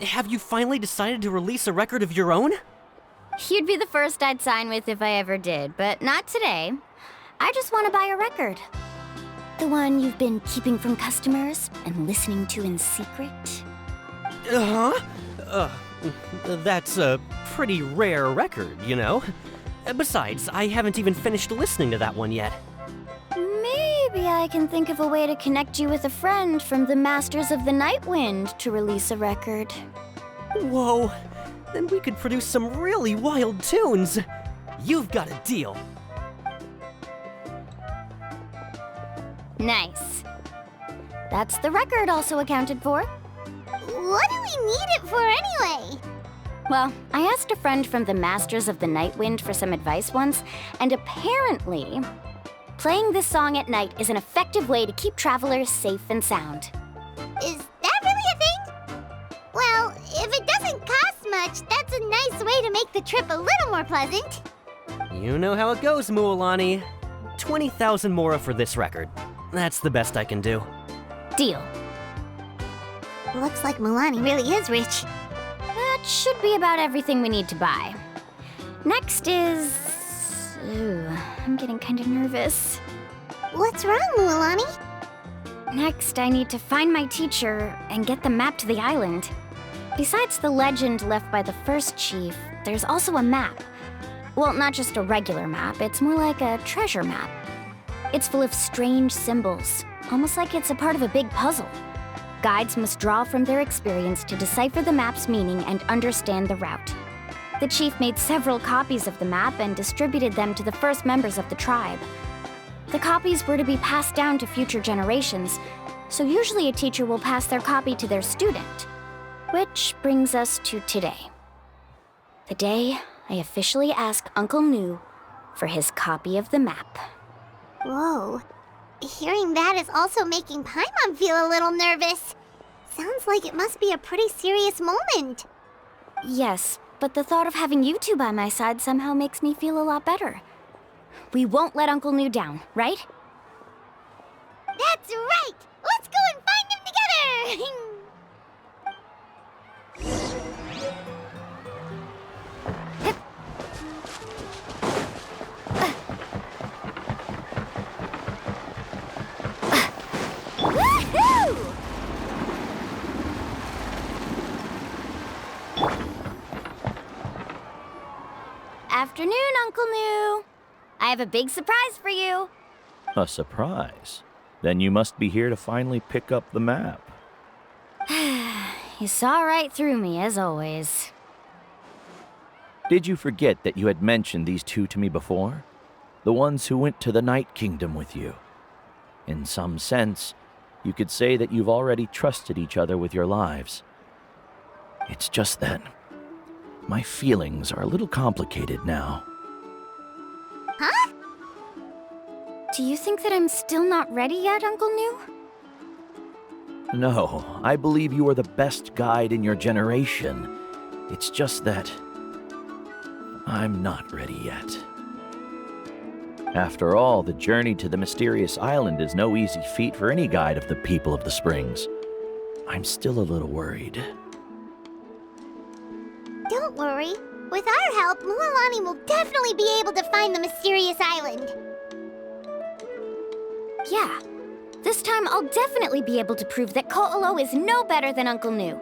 Have you finally decided to release a record of your own? You'd be the first I'd sign with if I ever did, but not today. I just want to buy a record. The one you've been keeping from customers and listening to in secret. That's a pretty rare record, you know? Besides, I haven't even finished listening to that one yet. Maybe I can think of a way to connect you with a friend from the Masters of the Night Wind to release a record. Whoa, then we could produce some really wild tunes. You've got a deal. Nice. That's the record also accounted for. What do we need it for anyway? Well, I asked a friend from the Masters of the Night Wind for some advice once, and apparently, playing this song at night is an effective way to keep travelers safe and sound. Is that really a thing? Well, if it doesn't cost much, that's a nice way to make the trip a little more pleasant. You know how it goes, Mualani. 20,000 mora for this record. That's the best I can do. Deal. Looks like Mualani really is rich. That should be about everything we need to buy. Next is... Ooh, I'm getting kind of nervous. What's wrong, Mualani? Next, I need to find my teacher and get the map to the island. Besides the legend left by the first chief, there's also a map. Well, not just a regular map, it's more like a treasure map. It's full of strange symbols, almost like it's a part of a big puzzle. guides must draw from their experience to decipher the map's meaning and understand the route. The chief made several copies of the map and distributed them to the first members of the tribe. The copies were to be passed down to future generations, so usually a teacher will pass their copy to their student. Which brings us to today. The day I officially ask Uncle Nu for his copy of the map. Whoa. Hearing that is also making Paimon feel a little nervous. Sounds like it must be a pretty serious moment. Yes, but the thought of having you two by my side somehow makes me feel a lot better. We won't let Uncle Nu down, right? That's right! Let's go and find him together! Woohoo! Afternoon, Uncle Nu. I have a big surprise for you. A surprise? Then you must be here to finally pick up the map. You saw right through me, as always. Did you forget that you had mentioned these two to me before? The ones who went to the Night Kingdom with you. In some sense, you could say that you've already trusted each other with your lives. It's just that my feelings are a little complicated now. Huh? Do you think that I'm still not ready yet, Uncle Nu? No, I believe you are the best guide in your generation. It's just that I'm not ready yet. After all, the journey to the mysterious island is no easy feat for any guide of the people of the Springs. I'm still a little worried. Don't worry. With our help, Mualani will definitely be able to find the mysterious island. Yeah. This time I'll definitely be able to prove that Ko'olo is no better than Uncle Nu.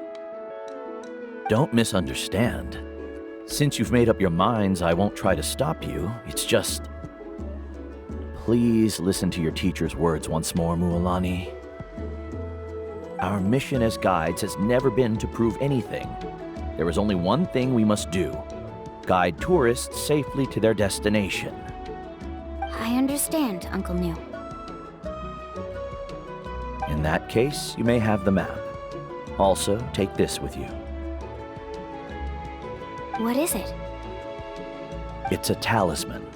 Don't misunderstand. Since you've made up your minds, I won't try to stop you. It's just... Please listen to your teacher's words once more, Mualani. Our mission as guides has never been to prove anything. There is only one thing we must do. Guide tourists safely to their destination. I understand, Uncle Nu. In that case, you may have the map. Also, take this with you. What is it? It's a talisman.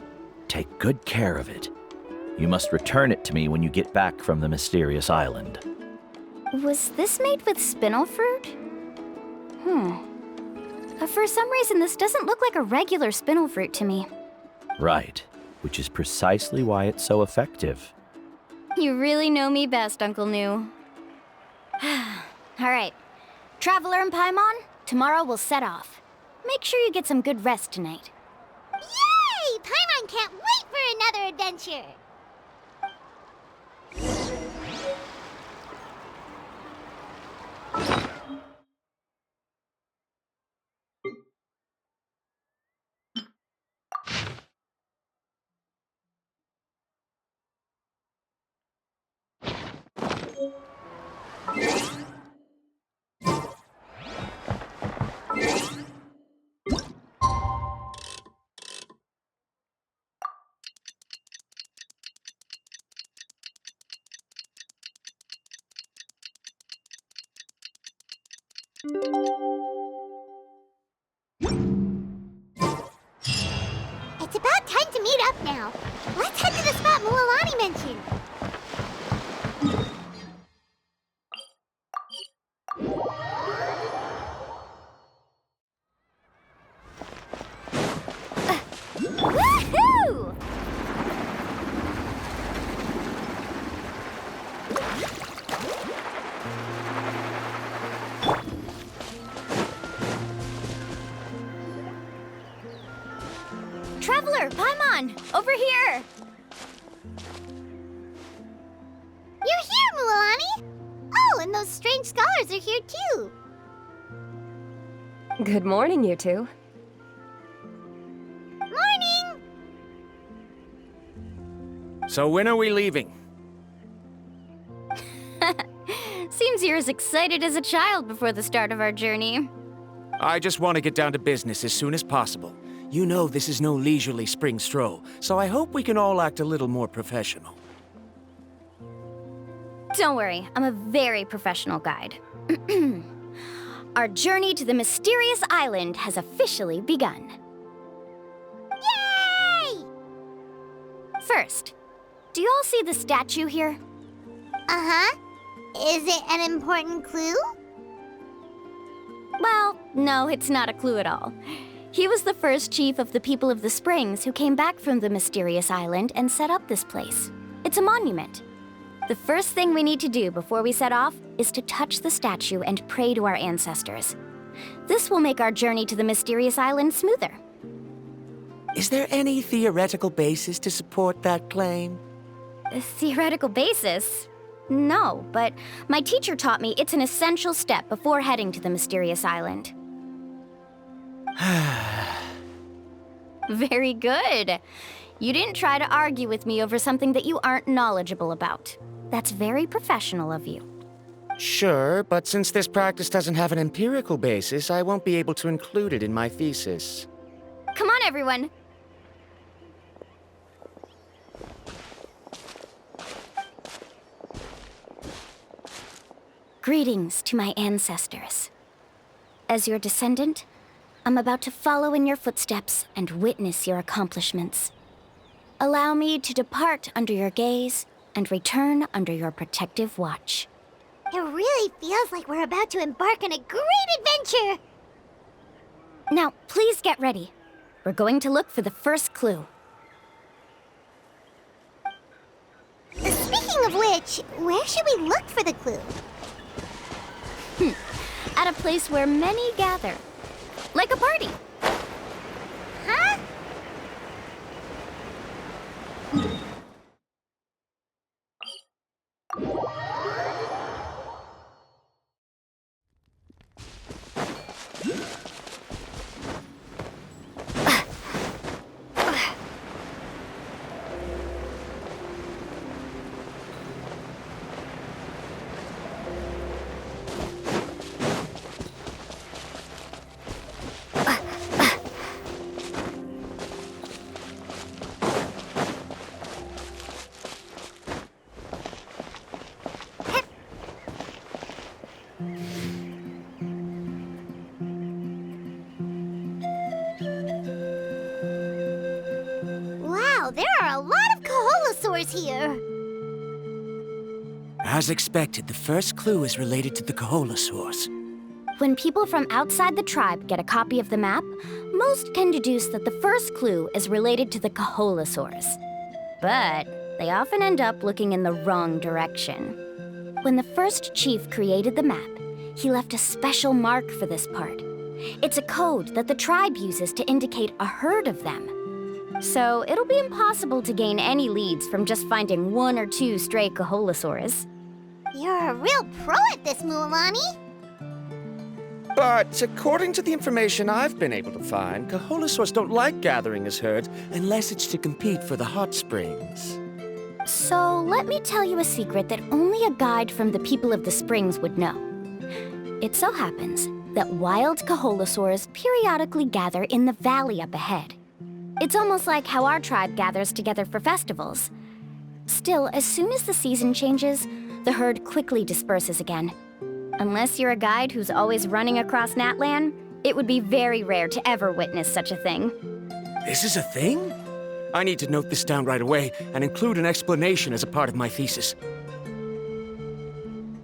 Take good care of it. You must return it to me when you get back from the mysterious island. Was this made with spinel fruit? For some reason, this doesn't look like a regular spinel fruit to me. Right, which is precisely why it's so effective. You really know me best, Uncle Nu. All right. Traveler and Paimon, tomorrow we'll set off. Make sure you get some good rest tonight. Yay! Paimon can't wait for another adventure! It's about time to meet up now. Let's head to the spot Mualani mentioned. Woohoo! Traveler, Paimon, over here! You're here, Mualani! Oh, and those strange scholars are here too. Good morning, you two. Morning! So when are we leaving? Seems you're you're as excited as a child before the start of our journey. I just want to get down to business as soon as possible. You know this is no leisurely spring stroll, so I hope we can all act a little more professional. Don't worry, I'm a very professional guide. Our journey to the mysterious island has officially begun. Yay! First, do you all see the statue here? Uh-huh. Is it an important clue? Well, no, it's not a clue at all. He was the first chief of the people of the Springs who came back from the mysterious island and set up this place. It's a monument. The first thing we need to do before we set off is to touch the statue and pray to our ancestors. This will make our journey to the mysterious island smoother. Is there any theoretical basis to support that claim? A theoretical basis? No, but my teacher taught me it's an essential step before heading to the mysterious island. Very good. You didn't try to argue with me over something that you aren't knowledgeable about. That's very professional of you. Sure, but since this practice doesn't have an empirical basis, I won't be able to include it in my thesis. Come on, everyone. Greetings to my ancestors. As your descendant, I'm about to follow in your footsteps and witness your accomplishments. Allow me to depart under your gaze and return under your protective watch. It really feels like we're about to embark on a great adventure! Now, please get ready. We're going to look for the first clue. Speaking of which, where should we look for the clue? At a place where many gather. Like a party. Huh? Wow, there are a lot of Kaholosaurs here! As expected, the first clue is related to the Kaholosaurs. When people from outside the tribe get a copy of the map, most can deduce that the first clue is related to the Kaholosaurs. But they often end up looking in the wrong direction. When the first chief created the map, he left a special mark for this part. It's a code that the tribe uses to indicate a herd of them. So it'll be impossible to gain any leads from just finding one or two stray Kaholosaurs. You're a real pro at this, Mualani! But according to the information I've been able to find, Kaholosaurs don't like gathering as herds unless it's to compete for the hot springs. So let me tell you a secret that only a guide from the people of the springs would know. It so happens that wild Kaholosaurs periodically gather in the valley up ahead. It's almost like how our tribe gathers together for festivals. Still, as soon as the season changes, the herd quickly disperses again. Unless you're a guide who's always running across Natlan, it would be very rare to ever witness such a thing. This is a thing? I need to note this down right away and include an explanation as a part of my thesis.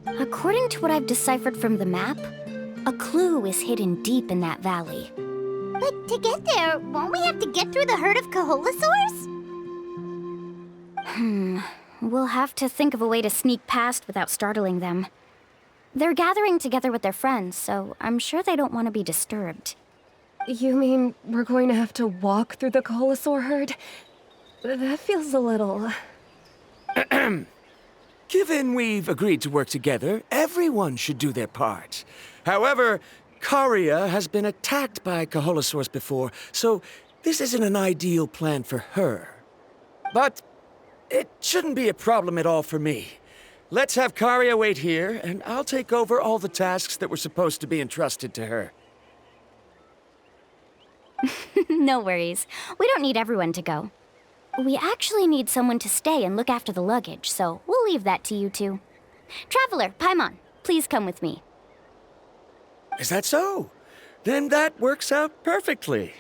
According to what I've deciphered from the map, a clue is hidden deep in that valley. But to get there, won't we have to get through the herd of Kaholosaurs? We'll have to think of a way to sneak past without startling them. They're gathering together with their friends, so I'm sure they don't want to be disturbed. You mean we're going to have to walk through the Kaholosaur herd? That feels a little... Given we've agreed to work together, everyone should do their part. However, Karia has been attacked by Kaholosaurs before, so this isn't an ideal plan for her. But it shouldn't be a problem at all for me. Let's have Karia wait here, and I'll take over all the tasks that were supposed to be entrusted to her. No worries. We don't need everyone to go. We actually need someone to stay and look after the luggage, so we'll leave that to you two. Traveler, Paimon, please come with me. Is that so? Then that works out perfectly.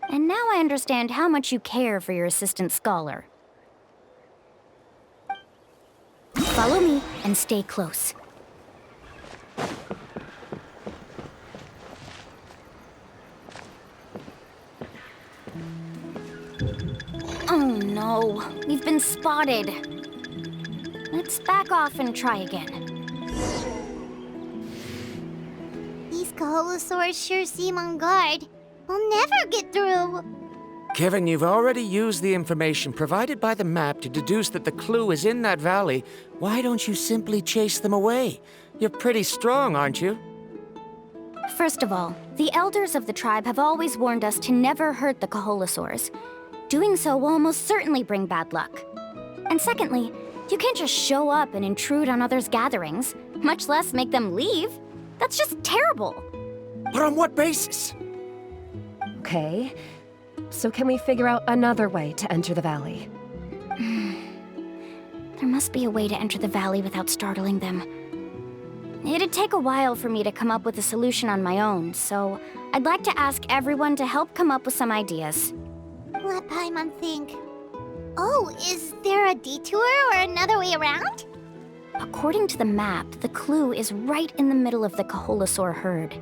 And now I understand how much you care for your assistant scholar. Follow me and stay close. Oh no, we've been spotted. Let's back off and try again. These Kaholosaurs sure seem on guard. We'll never get through. Given you've already used the information provided by the map to deduce that the clue is in that valley, why don't you simply chase them away? You're pretty strong, aren't you? First of all, the elders of the tribe have always warned us to never hurt the Kaholosaurs. Doing so will almost certainly bring bad luck. And secondly, you can't just show up and intrude on others' gatherings, much less make them leave. That's just terrible. But on what basis? Okay. So can we figure out another way to enter the valley? There must be a way to enter the valley without startling them. It'd take a while for me to come up with a solution on my own, so I'd like to ask everyone to help come up with some ideas. Let Paimon think. Oh, is there a detour or another way around? According to the map, the clue is right in the middle of the Kaholosaur herd.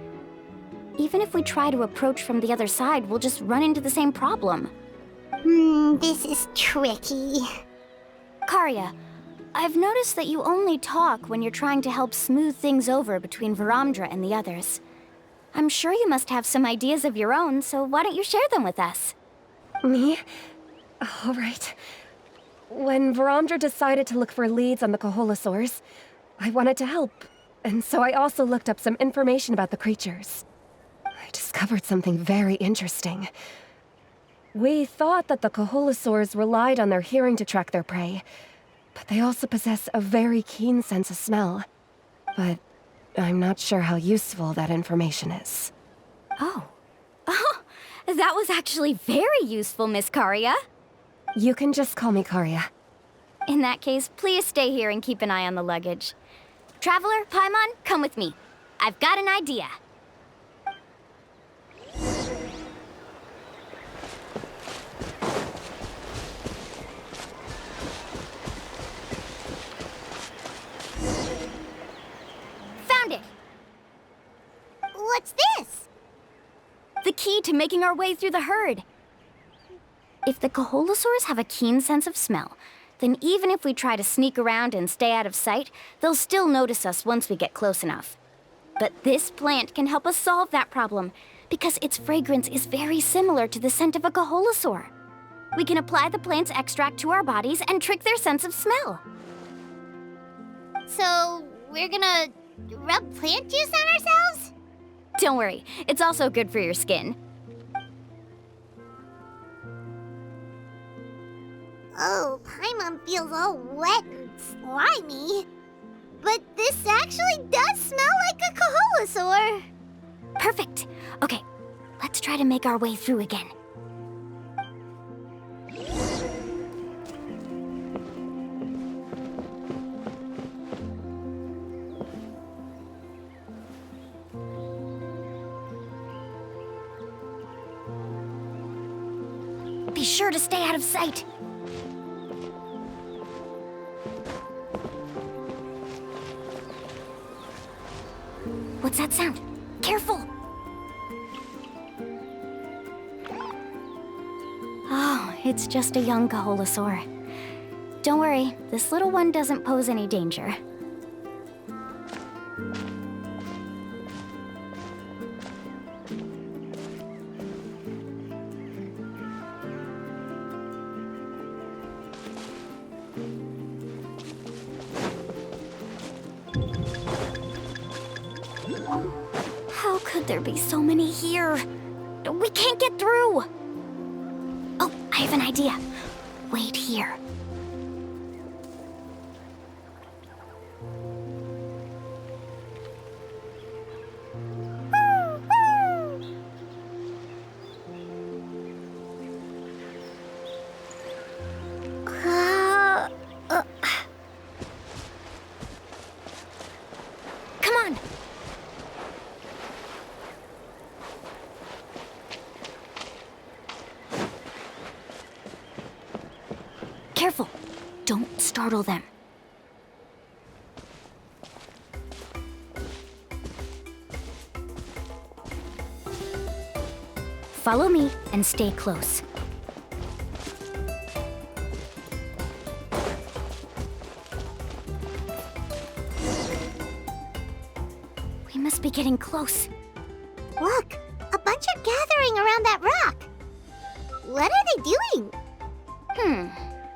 Even if we try to approach from the other side, we'll just run into the same problem. This is tricky. Karia, I've noticed that you only talk when you're trying to help smooth things over between Varamdra and the others. I'm sure you must have some ideas of your own, so why don't you share them with us? Me? All right. When Varamdra decided to look for leads on the Kaholosaurs, I wanted to help, and so I also looked up some information about the creatures. I discovered something very interesting. We thought that the Kaholosaurs relied on their hearing to track their prey, but they also possess a very keen sense of smell. But I'm not sure how useful that information is. Oh, that was actually very useful, Miss Karia. You can just call me Karia. In that case, please stay here and keep an eye on the luggage. Traveler, Paimon, come with me. I've got an idea. Found it! What's this? The key to making our way through the herd. If the Kaholosaurs have a keen sense of smell, then even if we try to sneak around and stay out of sight, they'll still notice us once we get close enough. But this plant can help us solve that problem, because its fragrance is very similar to the scent of a Kaholosaur. We can apply the plant's extract to our bodies and trick their sense of smell. So, we're gonna rub plant juice on ourselves? Don't worry, it's also good for your skin. Oh, Paimon feels all wet and slimy. But this actually does smell like a Kaholosaur. Perfect. Okay, let's try to make our way through again. Be sure to stay out of sight. What's that sound? Careful! Oh, it's just a young Kaholosaur. Don't worry, this little one doesn't pose any danger. How could there be so many here? We can't get through! Oh, I have an idea. Wait here. careful. Don't startle them. Follow me and stay close. We must be getting close. Look, a bunch are gathering around that rock. What are they doing?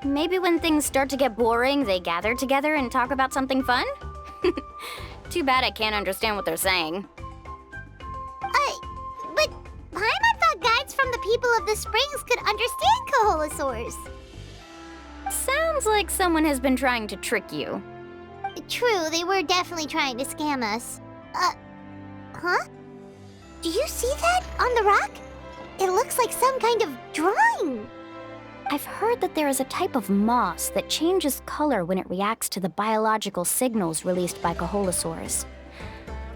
Maybe when things start to get boring, they gather together and talk about something fun? Too bad I can't understand what they're saying. But Paimon thought guides from the people of the springs could understand Kaholosaurs. Sounds like someone has been trying to trick you. True, they were definitely trying to scam us. Huh? Do you see that on the rock? It looks like some kind of drawing. I've heard that there is a type of moss that changes color when it reacts to the biological signals released by Kaholosaurs.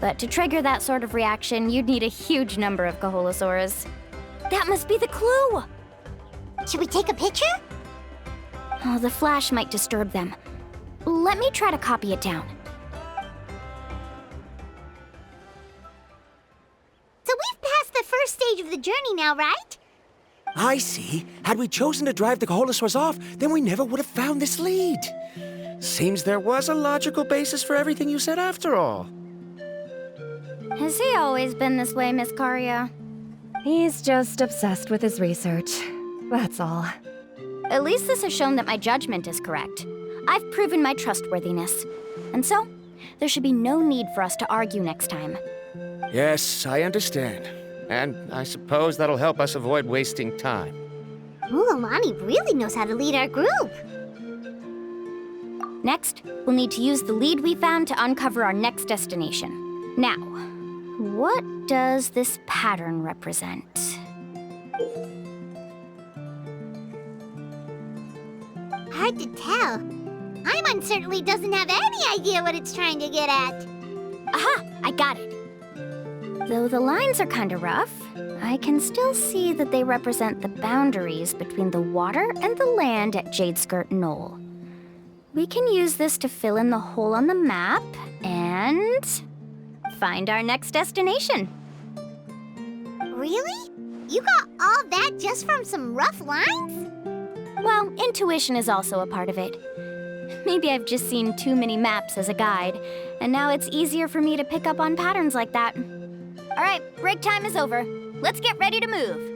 But to trigger that sort of reaction, you'd need a huge number of Kaholosaurs. That must be the clue! Should we take a picture? Oh, the flash might disturb them. Let me try to copy it down. So we've passed the first stage of the journey now, right? I see. Had we chosen to drive the Kaholosaurs off, then we never would have found this lead. Seems there was a logical basis for everything you said after all. Has he always been this way, Miss Karia? He's just obsessed with his research. That's all. At least this has shown that my judgment is correct. I've proven my trustworthiness. And so, there should be no need for us to argue next time. Yes, I understand. And I suppose that'll help us avoid wasting time. Ulamani really knows how to lead our group. Next, we'll need to use the lead we found to uncover our next destination. Now, what does this pattern represent? Hard to tell. Paimon certainly doesn't have any idea what it's trying to get at. Aha! I got it. Though the lines are kinda rough, I can still see that they represent the boundaries between the water and the land at Jadeskirt Knoll. We can use this to fill in the hole on the map and find our next destination. Really? You got all that just from some rough lines? Well, intuition is also a part of it. Maybe I've just seen too many maps as a guide, and now it's easier for me to pick up on patterns like that. All right, break time is over. Let's get ready to move.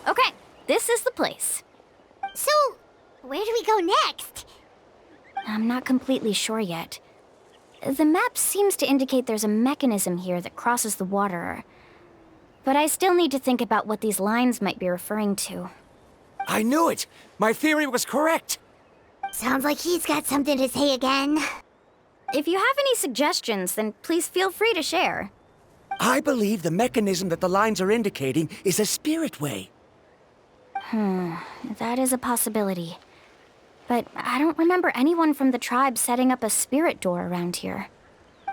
Okay, this is the place. So, where do we go next? I'm not completely sure yet. The map seems to indicate there's a mechanism here that crosses the water. But I still need to think about what these lines might be referring to. I knew it! My theory was correct! Sounds like he's got something to say again. If you have any suggestions, then please feel free to share. I believe the mechanism that the lines are indicating is a spirit way. That is a possibility. But I don't remember anyone from the tribe setting up a spirit door around here.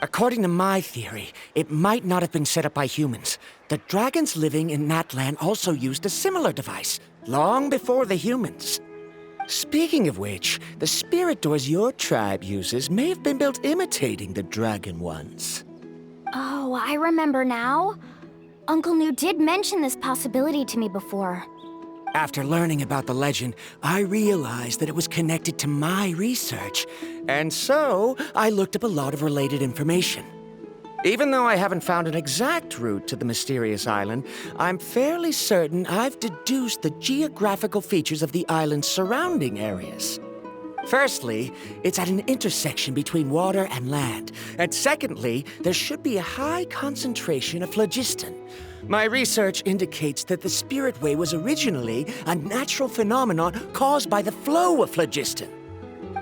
According to my theory, it might not have been set up by humans. The dragons living in Natlan also used a similar device, long before the humans. Speaking of which, the spirit doors your tribe uses may have been built imitating the dragon ones. Oh, I remember now. Uncle New did mention this possibility to me before. After learning about the legend, I realized that it was connected to my research, and so I looked up a lot of related information. Even though I haven't found an exact route to the mysterious island, I'm fairly certain I've deduced the geographical features of the island's surrounding areas. Firstly, it's at an intersection between water and land. And secondly, there should be a high concentration of phlogiston. My research indicates that the Spirit Way was originally a natural phenomenon caused by the flow of phlogiston.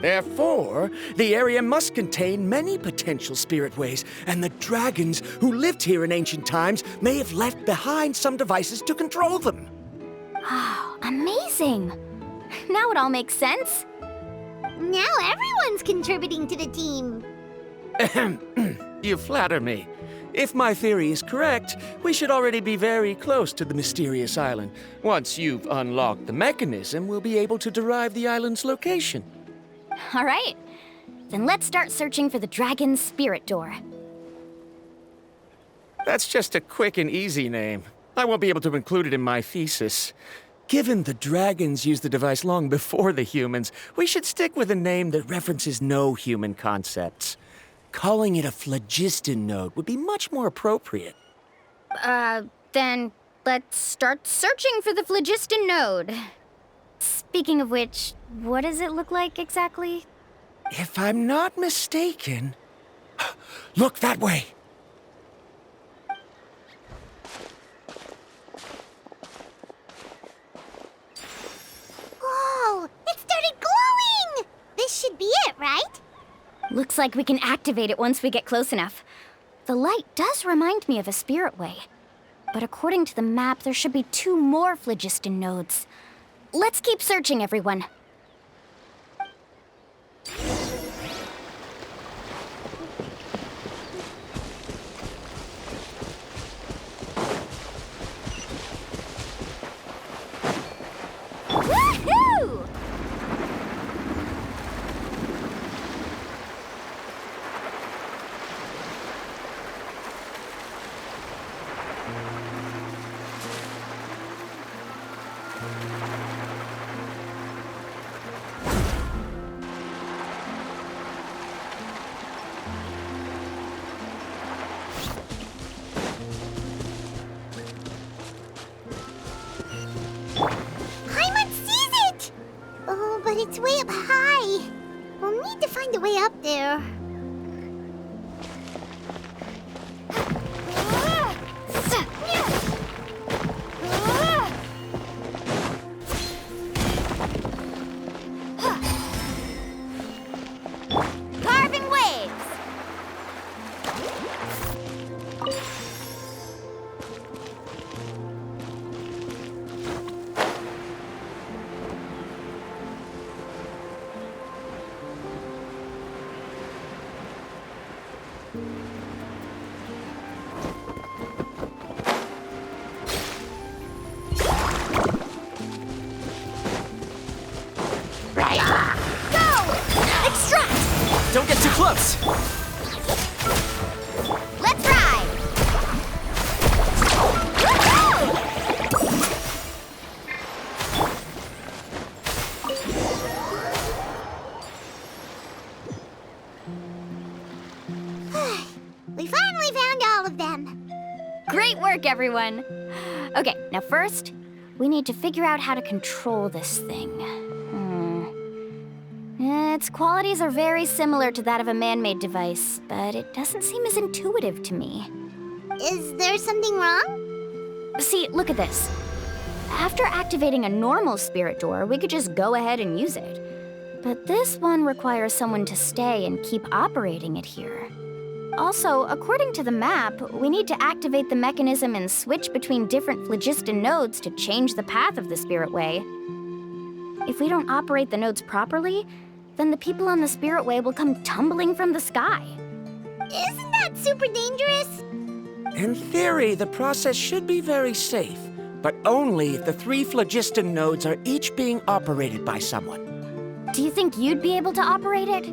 Therefore, the area must contain many potential spirit ways, and the dragons who lived here in ancient times may have left behind some devices to control them. Oh, amazing! Now it all makes sense. Now everyone's contributing to the team. You flatter me. If my theory is correct, we should already be very close to the mysterious island. Once you've unlocked the mechanism, we'll be able to derive the island's location. All right, then let's start searching for the dragon's spirit door. That's just a quick and easy name. I won't be able to include it in my thesis. Given the dragons used the device long before the humans, we should stick with a name that references no human concepts. Calling it a phlogiston node would be much more appropriate. Then let's start searching for the phlogiston node. Speaking of which, what does it look like exactly? If I'm not mistaken... Look that way! Whoa! It started glowing! This should be it, right? Looks like we can activate it once we get close enough. The light does remind me of a spirit way. But according to the map, there should be 2 more phlogiston nodes. Let's keep searching, everyone. Woohoo! But it's way up high. We'll need to find a way up there. Carving waves! Don't get too close! Let's ride! We finally found all of them. Great work, everyone! Okay, now first, we need to figure out how to control this thing. Its qualities are very similar to that of a man-made device, but it doesn't seem as intuitive to me. Is there something wrong? See, look at this. After activating a normal spirit door, we could just go ahead and use it. But this one requires someone to stay and keep operating it here. Also, according to the map, we need to activate the mechanism and switch between different phlogiston nodes to change the path of the Spirit Way. If we don't operate the nodes properly, then the people on the Spirit Way will come tumbling from the sky. Isn't that super dangerous? In theory, the process should be very safe, but only if the 3 phlogiston nodes are each being operated by someone. Do you think you'd be able to operate it?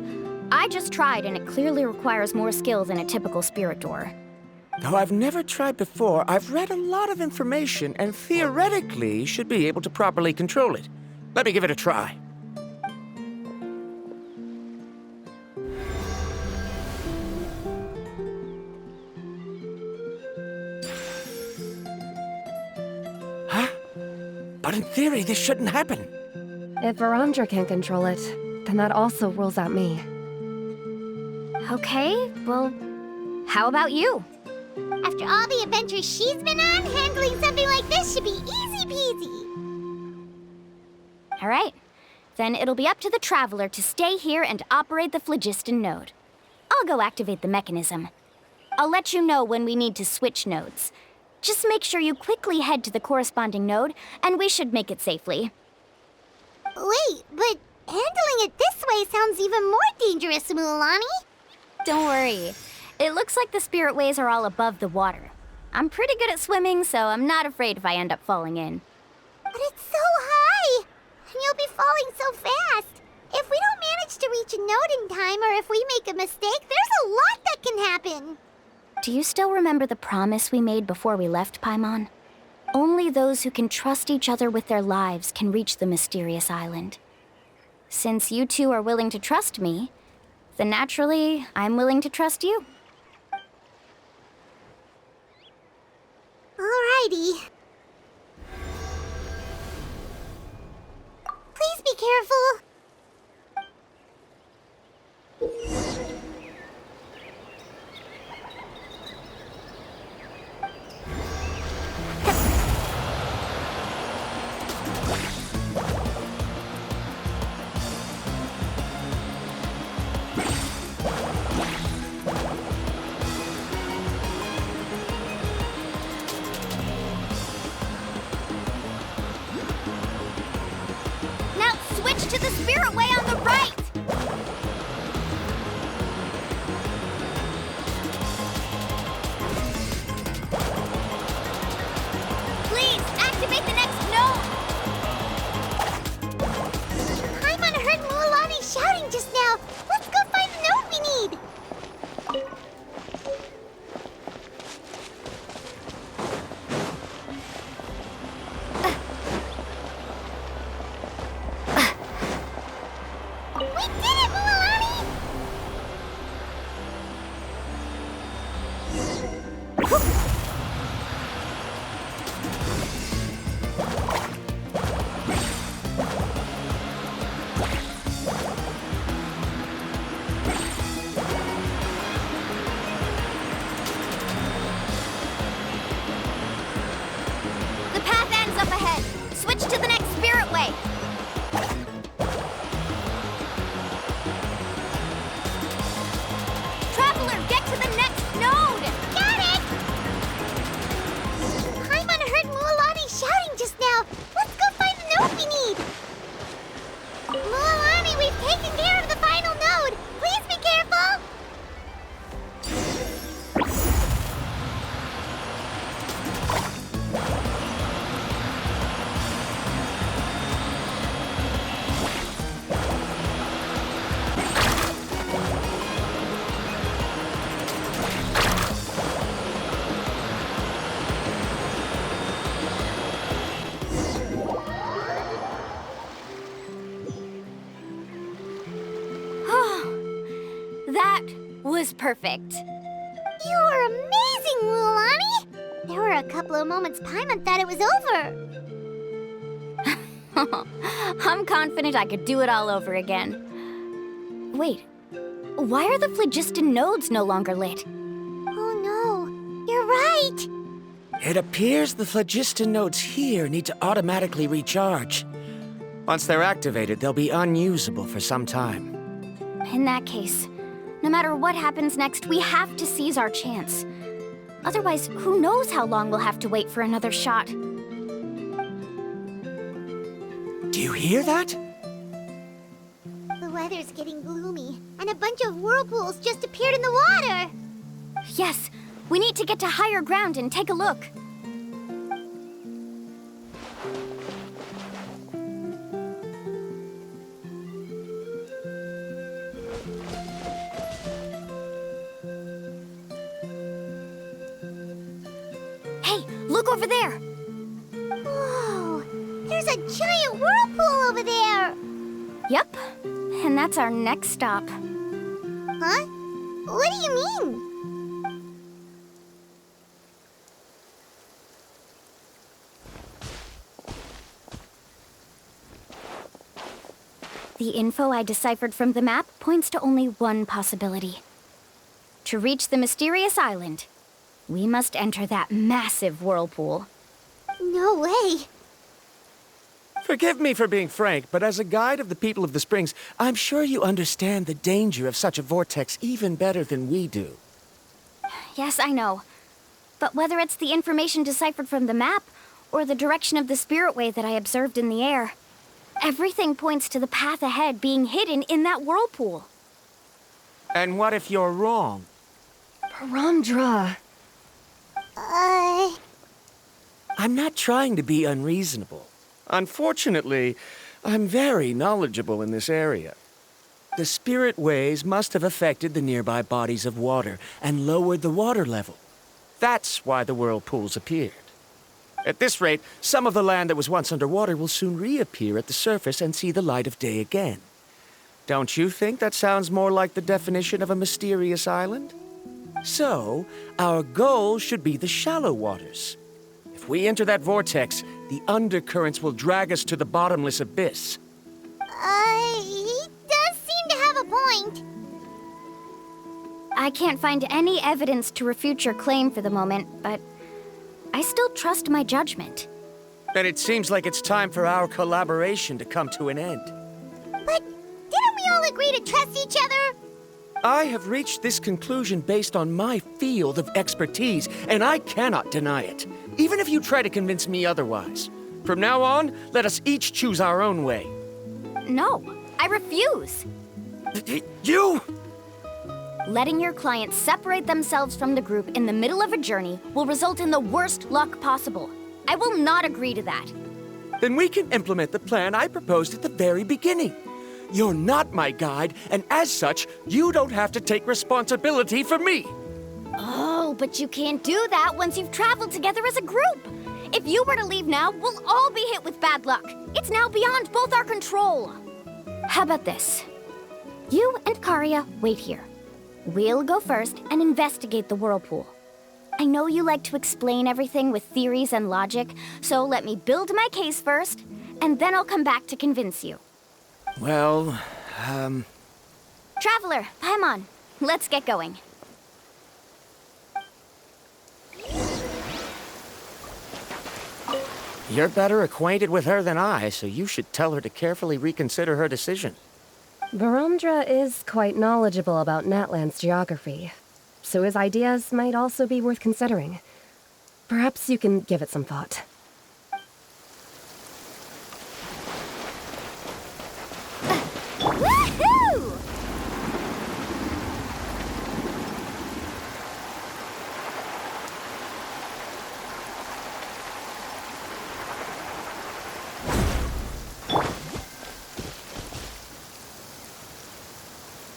I just tried, and it clearly requires more skill than a typical spirit door. Though I've never tried before, I've read a lot of information and theoretically should be able to properly control it. Let me give it a try. Huh? But in theory, this shouldn't happen. If Verandra can't control it, then that also rules out me. Okay, well, how about you? After all the adventures she's been on, handling something like this should be easy peasy. All right, then it'll be up to the Traveler to stay here and operate the phlogiston node. I'll go activate the mechanism. I'll let you know when we need to switch nodes. Just make sure you quickly head to the corresponding node, and we should make it safely. Wait, but handling it this way sounds even more dangerous, Mualani. Don't worry. It looks like the spirit ways are all above the water. I'm pretty good at swimming, so I'm not afraid if I end up falling in. But it's so high! And you'll be falling so fast. If we don't manage to reach a node in time, or if we make a mistake, there's a lot that can happen. Do you still remember the promise we made before we left, Paimon? Only those who can trust each other with their lives can reach the mysterious island. Since you two are willing to trust me, then naturally, I'm willing to trust you. Alrighty. Please be careful. Now switch to the spirit way on the right! Please, activate the next node! Paimon heard Mualani shouting just now. Let's go find the node we need. We did it, Mualani! The path ends up ahead. Switch to the next spirit way. Traveler, get to the next node! Got it! Paimon heard Mualani shouting just now. Let's go find the node we need. Mualani, we've taken care of the final node. Please be careful. That was perfect. You were amazing, Mualani. There were a couple of moments Paimon thought it was over. I'm confident I could do it all over again. Wait, why are the phlogiston nodes no longer lit? Oh no, you're right. It appears the phlogiston nodes here need to automatically recharge. Once they're activated, they'll be unusable for some time. In that case, no matter what happens next, we have to seize our chance. Otherwise, who knows how long we'll have to wait for another shot. Do you hear that? The weather's getting gloomy, and a bunch of whirlpools just appeared in the water. Yes, we need to get to higher ground and take a look. Hey, look over there! Whoa, there's a giant whirlpool over there. Yep, and that's our next stop. Huh? What do you mean? The info I deciphered from the map points to only one possibility. To reach the mysterious island, we must enter that massive whirlpool. No way. Forgive me for being frank, but as a guide of the people of the Springs, I'm sure you understand the danger of such a vortex even better than we do. Yes, I know. But whether it's the information deciphered from the map, or the direction of the spirit way that I observed in the air, everything points to the path ahead being hidden in that whirlpool. And what if you're wrong? Paramdra. I'm not trying to be unreasonable. Unfortunately, I'm very knowledgeable in this area. The spirit ways must have affected the nearby bodies of water and lowered the water level. That's why the whirlpools appeared. At this rate, some of the land that was once underwater will soon reappear at the surface and see the light of day again. Don't you think that sounds more like the definition of a mysterious island? So, our goal should be the shallow waters. If we enter that vortex, the undercurrents will drag us to the bottomless abyss. He does seem to have a point. I can't find any evidence to refute your claim for the moment, but I still trust my judgment. And it seems like it's time for our collaboration to come to an end. But didn't we all agree to trust each other? I have reached this conclusion based on my field of expertise, and I cannot deny it, even if you try to convince me otherwise. From now on, let us each choose our own way. No, I refuse. You! Letting your clients separate themselves from the group in the middle of a journey will result in the worst luck possible. I will not agree to that. Then we can implement the plan I proposed at the very beginning. You're not my guide, and as such, you don't have to take responsibility for me. Oh, but you can't do that once you've traveled together as a group. If you were to leave now, we'll all be hit with bad luck. It's now beyond both our control. How about this? You and Karya wait here. We'll go first and investigate the whirlpool. I know you like to explain everythh with theories and logic, so let me build my case first, and then I'll come back to convince you. Well, Traveler, Paimon, let's get going. You're better acquainted with her than I, so you should tell her to carefully reconsider her decision. Paramdra is quite knowledgeable about Natlan's geography, so his ideas might also be worth considering. Perhaps you can give it some thought. Woohoo!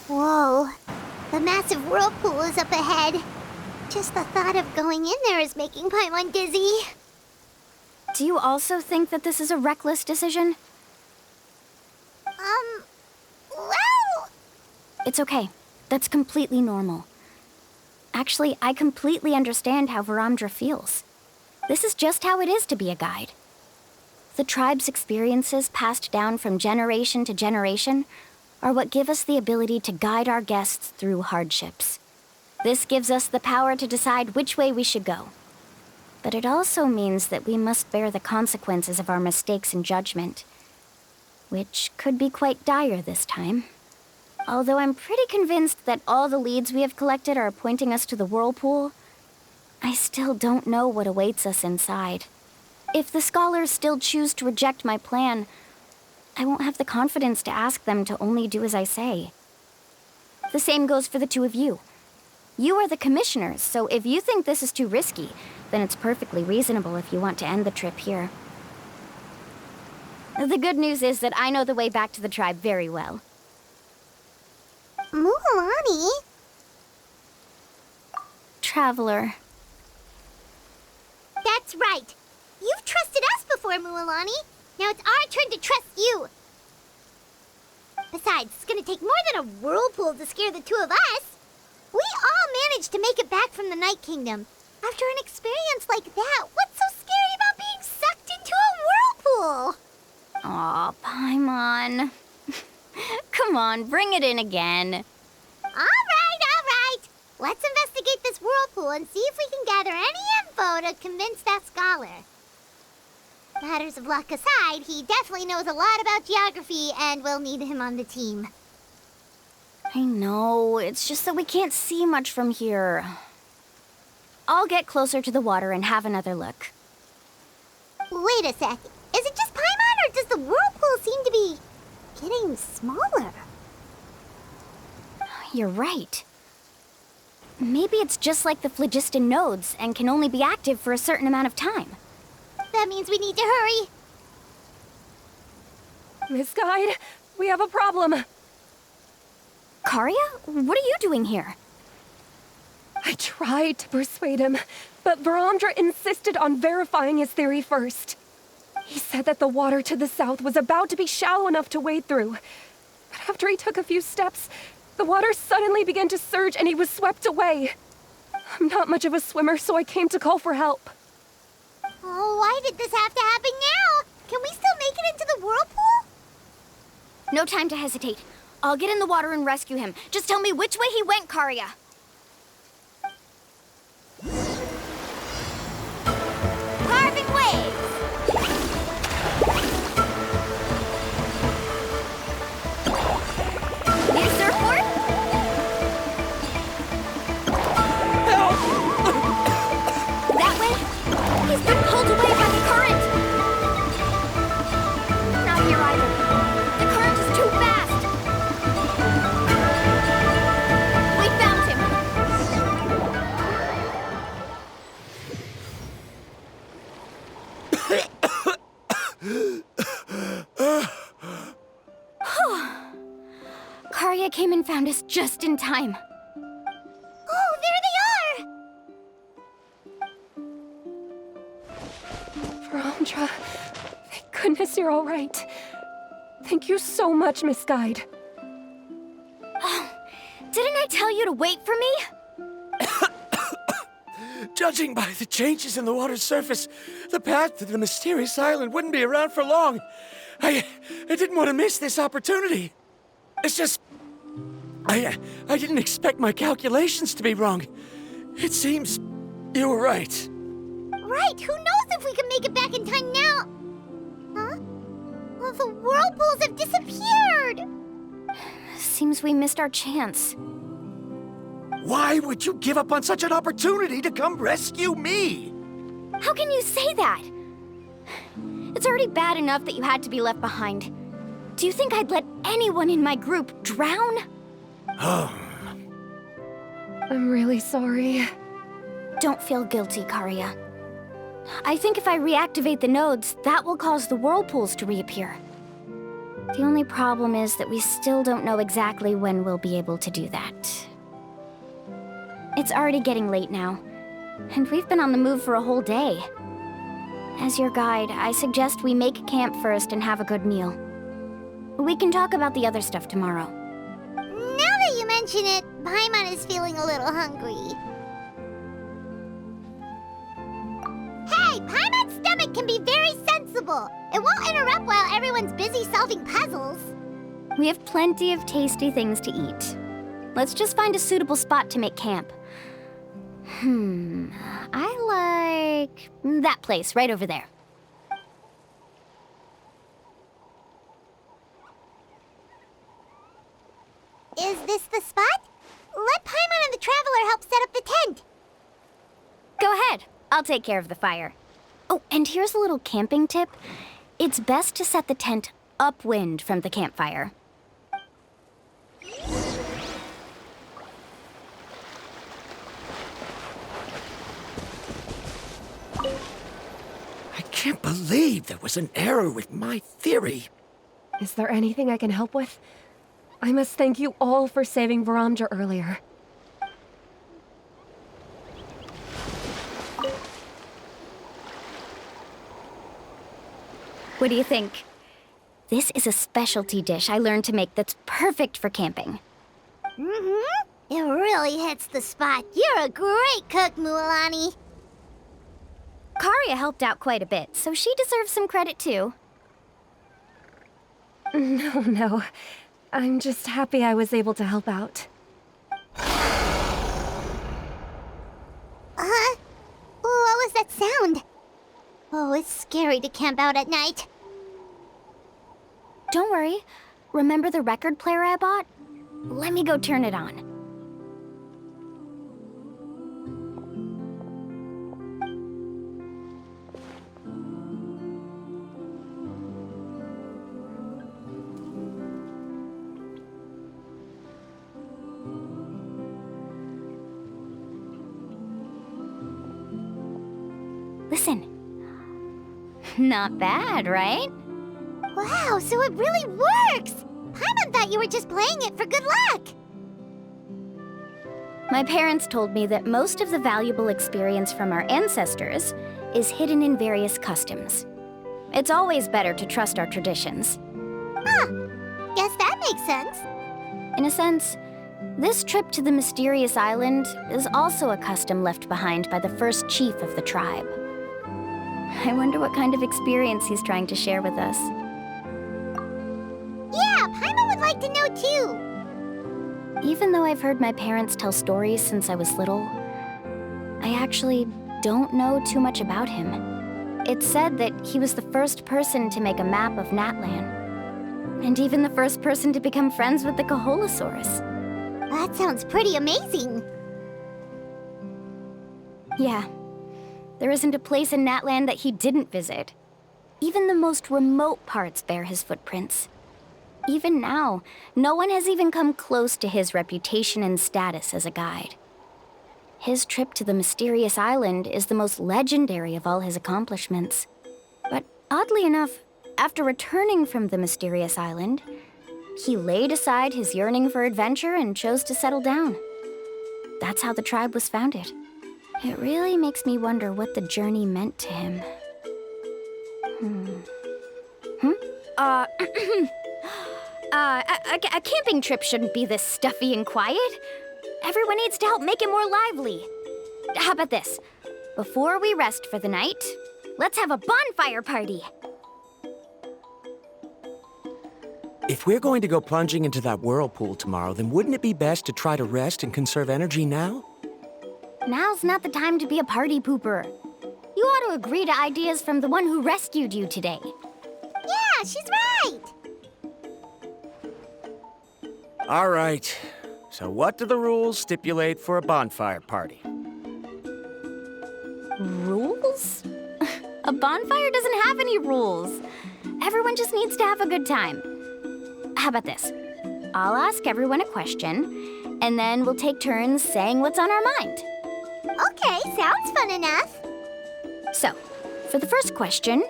Whoa. The massive whirlpool is up ahead. Just the thought of going in there is making Paimon dizzy. Do you also think that this is a reckless decision? Well... It's okay. That's completely normal. Actually, I completely understand how Paramdra feels. This is just how it is to be a guide. The tribe's experiences passed down from generation to generation are what give us the ability to guide our guests through hardships. This gives us the power to decide which way we should go. But it also means that we must bear the consequences of our mistakes and judgment, which could be quite dire this time. Although I'm pretty convinced that all the leads we have collected are pointing us to the whirlpool, I still don't know what awaits us inside. If the scholars still choose to reject my plan, I won't have the confidence to ask them to only do as I say. The same goes for the two of you. You are the commissioners, so if you think this is too risky, then it's perfectly reasonable if you want to end the trip here. The good news is that I know the way back to the tribe very well. Mualani? Traveler. That's right. You've trusted us before, Mualani. Now it's our turn to trust you. Besides, it's gonna take more than a whirlpool to scare the two of us. We all managed to make it back from the Night Kingdom. After an experience like that, what's so scary about being sucked into a whirlpool? Aw, Paimon. Come on, bring it in again. All right. Let's investigate this whirlpool and see if we can gather any info to convince that scholar. Matters of luck aside, he definitely knows a lot about geography, and we'll need him on the team. I know, it's just that we can't see much from here. I'll get closer to the water and have another look. Wait a sec. Is it just Paimon, or does the whirlpool seem to be getting smaller? You're right. Maybe it's just like the phlogiston nodes and can only be active for a certain amount of time. That means we need to hurry. Miss Guide, we have a problem. Karia, what are you doing here? I tried to persuade him, but Varamdra insisted on verifying his theory first. He said that the water to the south was about to be shallow enough to wade through. But after he took a few steps, the water suddenly began to surge and he was swept away. I'm not much of a swimmer, so I came to call for help. Oh, why did this have to happen now? Can we still make it into the whirlpool? No time to hesitate. I'll get in the water and rescue him. Just tell me which way he went, Karia. Carving waves! Need a surfboard? That way? He's been pulled away by the current! Not here either. The current is too fast! We found him! Karia came and found us just in time. Oh, there they are! Varamdra, thank goodness you're all right. Thank you so much, Miss Guide. Oh, didn't I tell you to wait for me? Judging by the changes in the water's surface, the path to the mysterious island wouldn't be around for long. I didn't want to miss this opportunity. It's just... I didn't expect my calculations to be wrong. It seems you were right. Right, who knows if we can make it back in time now? Huh? Well, the whirlpools have disappeared! Seems we missed our chance. Why would you give up on such an opportunity to come rescue me? How can you say that? It's already bad enough that you had to be left behind. Do you think I'd let anyone in my group drown? I'm really sorry. Don't feel guilty, Karia. I think if I reactivate the nodes, that will cause the whirlpools to reappear. The only problem is that we still don't know exactly when we'll be able to do that. It's already getting late now, and we've been on the move for a whole day. As your guide, I suggest we make camp first and have a good meal. We can talk about the other stuff tomorrow. Now that you mention it, Paimon is feeling a little hungry. Hey, Paimon's stomach can be very sensible. It won't interrupt while everyone's busy solving puzzles. We have plenty of tasty things to eat. Let's just find a suitable spot to make camp. I like that place right over there. Is this the spot? Let Paimon and the Traveler help set up the tent. Go ahead. I'll take care of the fire. Oh, and here's a little camping tip. It's best to set the tent upwind from the campfire. I can't believe there was an error with my theory. Is there anything I can help with? I must thank you all for saving Varamdra earlier. What do you think? This is a specialty dish I learned to make that's perfect for camping. Mm-hmm. It really hits the spot. You're a great cook, Mualani. Karia helped out quite a bit, so she deserves some credit too. No. I'm just happy I was able to help out. What was that sound? Oh, it's scary to camp out at night. Don't worry. Remember the record player I bought? Let me go turn it on. Listen. Not bad, right? Wow, so it really works! Paimon thought you were just playing it for good luck! My parents told me that most of the valuable experience from our ancestors is hidden in various customs. It's always better to trust our traditions. Guess that makes sense. In a sense, this trip to the mysterious island is also a custom left behind by the first chief of the tribe. I wonder what kind of experience he's trying to share with us. Yeah, Paimon would like to know too! Even though I've heard my parents tell stories since I was little, I actually don't know too much about him. It's said that he was the first person to make a map of Natlan, and even the first person to become friends with the Kaholosaurus. That sounds pretty amazing. Yeah. There isn't a place in Natlan that he didn't visit. Even the most remote parts bear his footprints. Even now, no one has even come close to his reputation and status as a guide. His trip to the mysterious island is the most legendary of all his accomplishments. But oddly enough, after returning from the mysterious island, he laid aside his yearning for adventure and chose to settle down. That's how the tribe was founded. It really makes me wonder what the journey meant to him. A camping trip shouldn't be this stuffy and quiet. Everyone needs to help make it more lively. How about this? Before we rest for the night, let's have a bonfire party. If we're going to go plunging into that whirlpool tomorrow, then wouldn't it be best to try to rest and conserve energy now? Now's not the time to be a party pooper. You ought to agree to ideas from the one who rescued you today. Yeah, she's right! All right. So what do the rules stipulate for a bonfire party? Rules? A bonfire doesn't have any rules. Everyone just needs to have a good time. How about this? I'll ask everyone a question, and then we'll take turns saying what's on our mind. Okay, sounds fun enough. So, for the first question,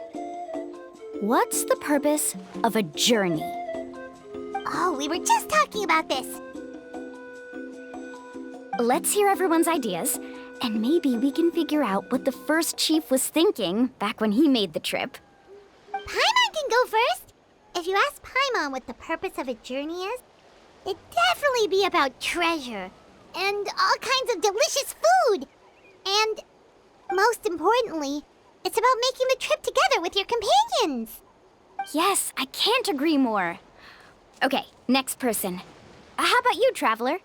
what's the purpose of a journey? Oh, we were just talking about this. Let's hear everyone's ideas, and maybe we can figure out what the first chief was thinking back when he made the trip. Paimon can go first. If you ask Paimon what the purpose of a journey is, it'd definitely be about treasure and all kinds of delicious food. And most importantly, it's about making the trip together with your companions. Yes, I can't agree more. Okay, next person. How about you, Traveler?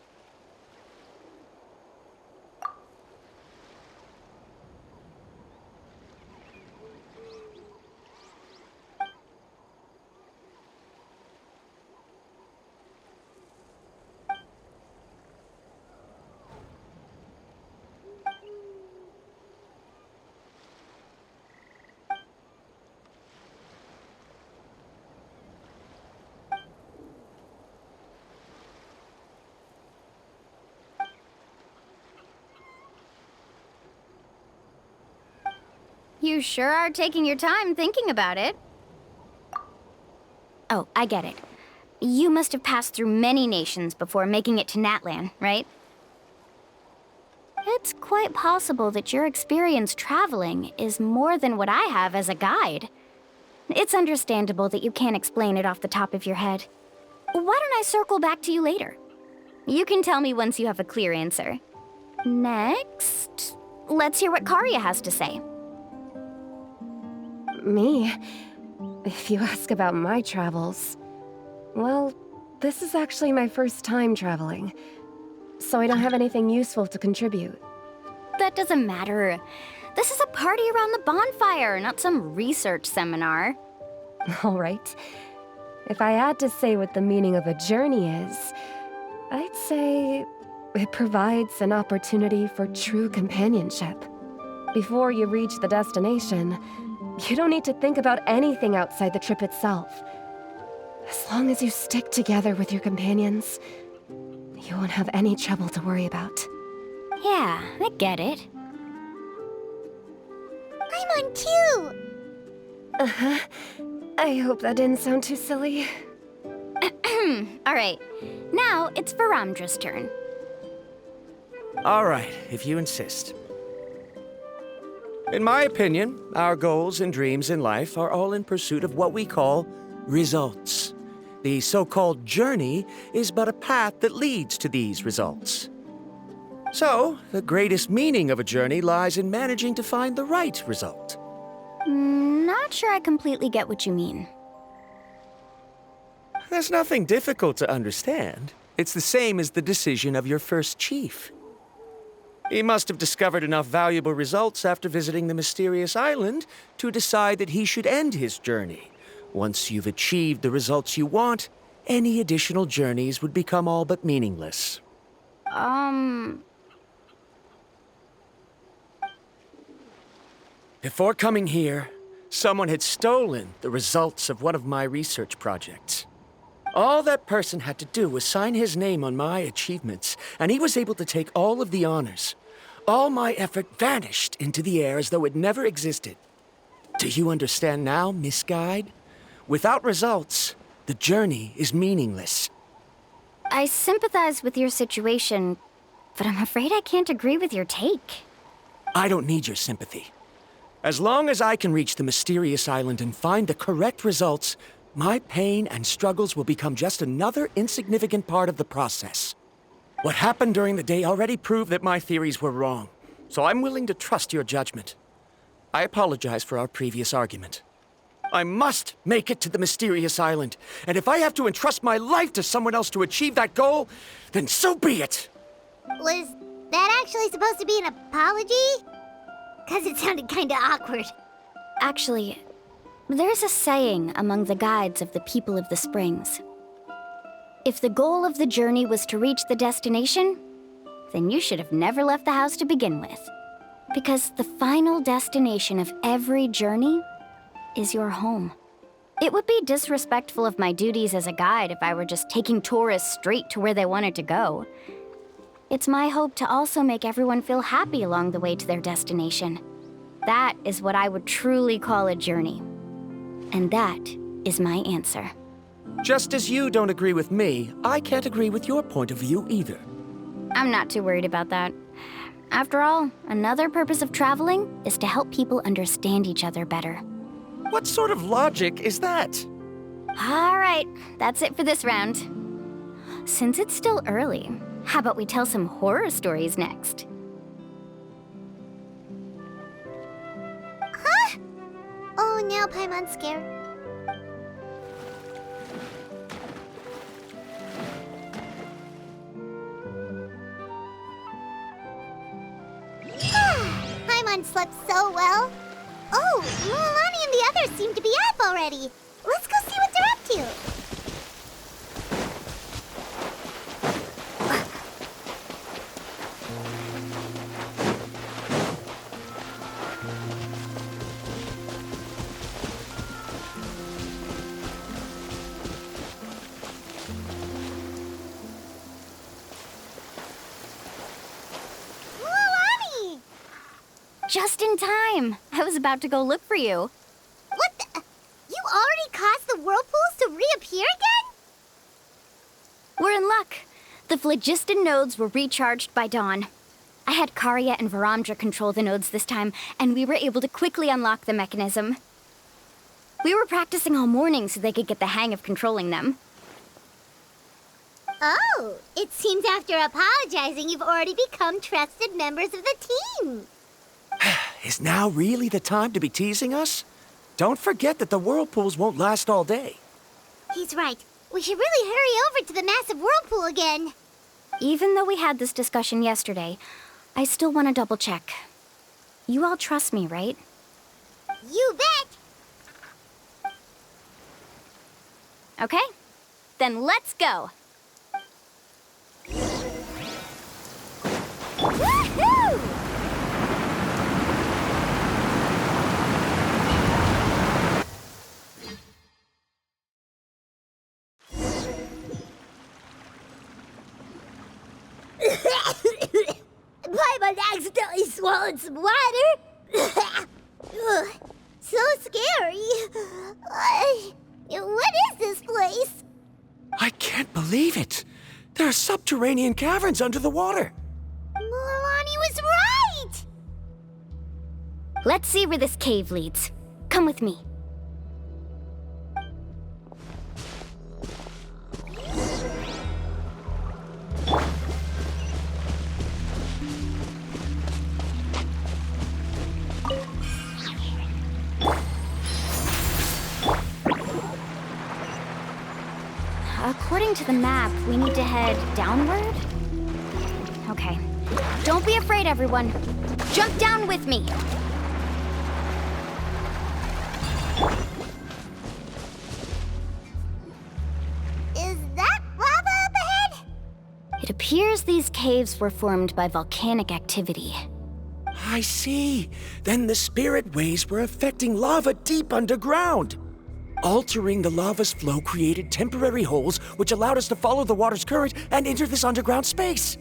You sure are taking your time thinking about it. Oh, I get it. You must have passed through many nations before making it to Natlan, right? It's quite possible that your experience traveling is more than what I have as a guide. It's understandable that you can't explain it off the top of your head. Why don't I circle back to you later? You can tell me once you have a clear answer. Next, let's hear what Karya has to say. Me? If you ask about my travels, well, this is actually my first time traveling, so I don't have anything useful to contribute. That doesn't matter. This is a party around the bonfire, not some research seminar. All right. If I had to say what the meaning of a journey is, I'd say it provides an opportunity for true companionship. Before you reach the destination, you don't need to think about anything outside the trip itself. As long as you stick together with your companions, you won't have any trouble to worry about. Yeah, I get it. I'm on too! Uh-huh. I hope that didn't sound too silly. Alright, now it's Varamdra's turn. All right, if you insist. In my opinion, our goals and dreams in life are all in pursuit of what we call results. The so-called journey is but a path that leads to these results. So, the greatest meaning of a journey lies in managing to find the right result. Not sure I completely get what you mean. There's nothing difficult to understand. It's the same as the decision of your first chief. He must have discovered enough valuable results after visiting the mysterious island to decide that he should end his journey. Once you've achieved the results you want, any additional journeys would become all but meaningless. Before coming here, someone had stolen the results of one of my research projects. All that person had to do was sign his name on my achievements, and he was able to take all of the honors. All my effort vanished into the air as though it never existed. Do you understand now, Miss Guide? Without results, the journey is meaningless. I sympathize with your situation, but I'm afraid I can't agree with your take. I don't need your sympathy. As long as I can reach the mysterious island and find the correct results, my pain and struggles will become just another insignificant part of the process. What happened during the day already proved that my theories were wrong, so I'm willing to trust your judgment. I apologize for our previous argument. I must make it to the mysterious island, and if I have to entrust my life to someone else to achieve that goal, then so be it! Was that actually supposed to be an apology? 'Cause it sounded kinda awkward. Actually, there's a saying among the guides of the people of the springs. If the goal of the journey was to reach the destination, then you should have never left the house to begin with. Because the final destination of every journey is your home. It would be disrespectful of my duties as a guide if I were just taking tourists straight to where they wanted to go. It's my hope to also make everyone feel happy along the way to their destination. That is what I would truly call a journey. And that is my answer. Just as you don't agree with me, I can't agree with your point of view either. I'm not too worried about that. After all, another purpose of traveling is to help people understand each other better. What sort of logic is that? All right, that's it for this round. Since it's still early, how about we tell some horror stories next? Huh? Oh, now Paimon's scared. Paimon slept so well. Oh, Mulan and the others seem to be up already. Let's go see what they're up to. Just in time. I was about to go look for you. What the? You already caused the whirlpools to reappear again? We're in luck. The phlogiston nodes were recharged by dawn. I had Karya and Varamdra control the nodes this time, and we were able to quickly unlock the mechanism. We were practicing all morning so they could get the hang of controlling them. Oh, it seems after apologizing, you've already become trusted members of the team. Is now really the time to be teasing us? Don't forget that the whirlpools won't last all day. He's right. We should really hurry over to the massive whirlpool again. Even though we had this discussion yesterday, I still want to double check. You all trust me, right? You bet! Okay, then let's go. Woohoo! Paimon accidentally swallowed some water. Ugh, so scary. What is this place? I can't believe it. There are subterranean caverns under the water. Milani was right! Let's see where this cave leads. Come with me. According to the map, we need to head downward? Okay. Don't be afraid, everyone. Jump down with me. Is that lava up ahead? It appears these caves were formed by volcanic activity. I see. Then the spirit waves were affecting lava deep underground. Altering the lava's flow created temporary holes which allowed us to follow the water's current and enter this underground space.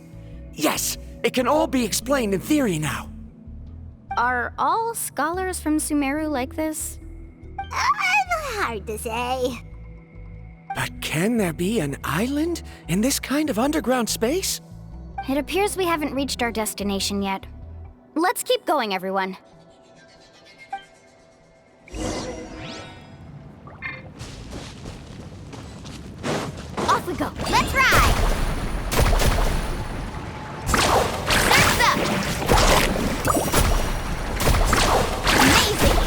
Yes, it can all be explained in theory now. Are all scholars from Sumeru like this? Hard to say. But can there be an island in this kind of underground space? It appears we haven't reached our destination yet. Let's keep going, everyone. Off we go. Let's ride! Surf's up! Amazing!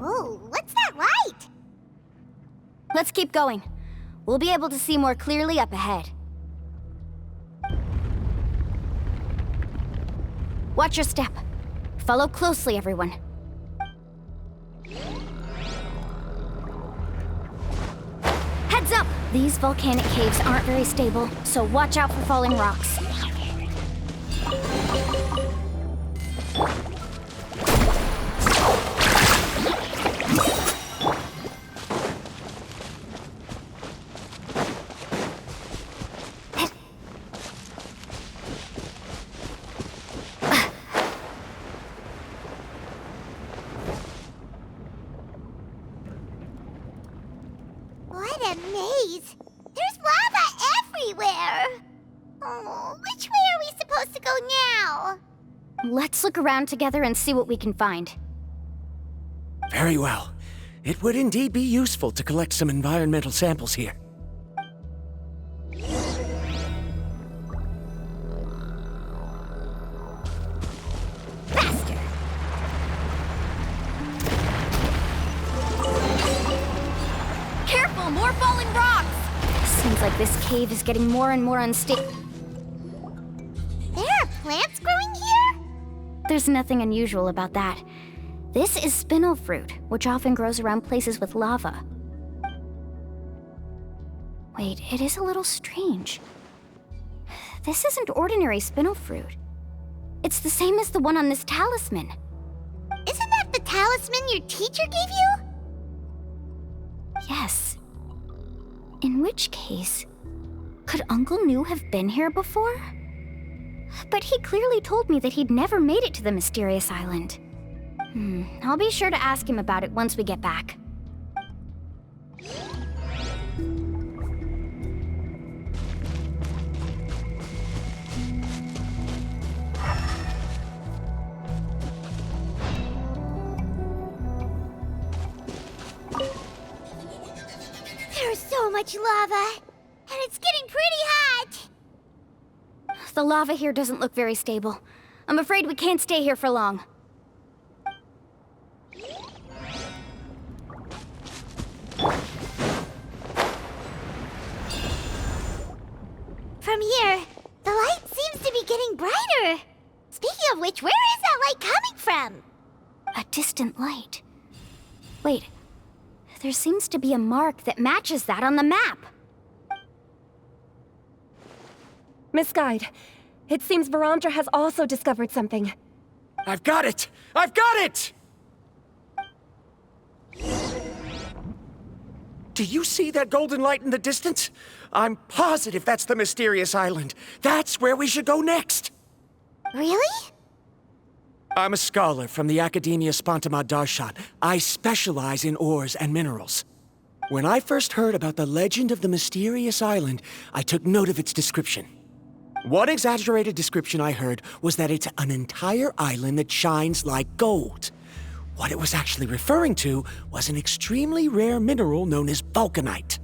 Whoa, what's that light? Let's keep going. We'll be able to see more clearly up ahead. Watch your step. Follow closely, everyone. Heads up! These volcanic caves aren't very stable, so watch out for falling rocks. What a maze! There's lava everywhere! Oh, which way are we supposed to go now? Let's look around together and see what we can find. Very well. It would indeed be useful to collect some environmental samples here. Faster! Careful, more falling rocks! Seems like this cave is getting more and more unstable. There are plants growing here? There's nothing unusual about that. This is spinel fruit, which often grows around places with lava. Wait, it is a little strange. This isn't ordinary spinel fruit. It's the same as the one on this talisman. Isn't that the talisman your teacher gave you? Yes. In which case, could Uncle New have been here before? But he clearly told me that he'd never made it to the mysterious island. I'll be sure to ask him about it once we get back. so much lava, and it's getting pretty hot. The lava here doesn't look very stable. I'm afraid we can't stay here for long. From here, the light seems to be getting brighter. Speaking of which, where is that light coming from? A distant light. Wait, there seems to be a mark that matches that on the map. Miss Guide, it seems Varamdra has also discovered something. I've got it! I've got it! Do you see that golden light in the distance? I'm positive that's the mysterious island. That's where we should go next. Really? I'm a scholar from the Academia Spantamad Darshan. I specialize in ores and minerals. When I first heard about the legend of the mysterious island, I took note of its description. One exaggerated description I heard was that it's an entire island that shines like gold. What it was actually referring to was an extremely rare mineral known as vulcanite.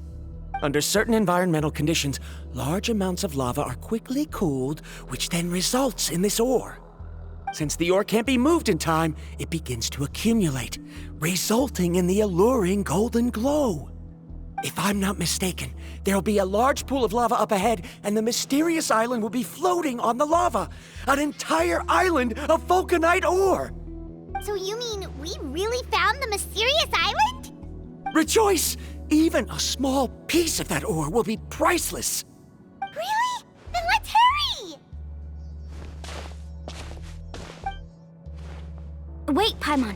Under certain environmental conditions, large amounts of lava are quickly cooled, which then results in this ore. Since the ore can't be moved in time, it begins to accumulate, resulting in the alluring golden glow. If I'm not mistaken, there'll be a large pool of lava up ahead, and the mysterious island will be floating on the lava. An entire island of vulcanite ore! So you mean we really found the mysterious island? Rejoice! Even a small piece of that ore will be priceless. Really? Then let's hurry! Wait, Paimon.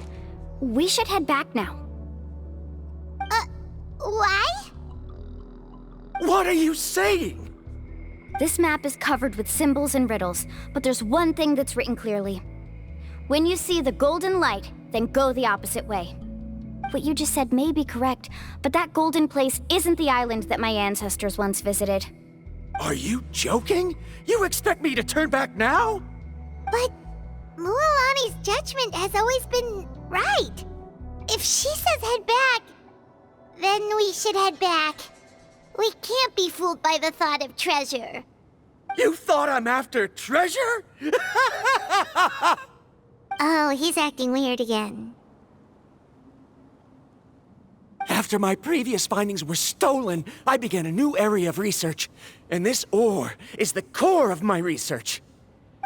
We should head back now. Why? What are you saying? This map is covered with symbols and riddles, but there's one thing that's written clearly. When you see the golden light, then go the opposite way. What you just said may be correct, but that golden place isn't the island that my ancestors once visited. Are you joking? You expect me to turn back now? But Mualani's judgment has always been right. If she says head back, then we should head back. We can't be fooled by the thought of treasure. You thought I'm after treasure? Oh, he's acting weird again. After my previous findings were stolen, I began a new area of research. And this ore is the core of my research.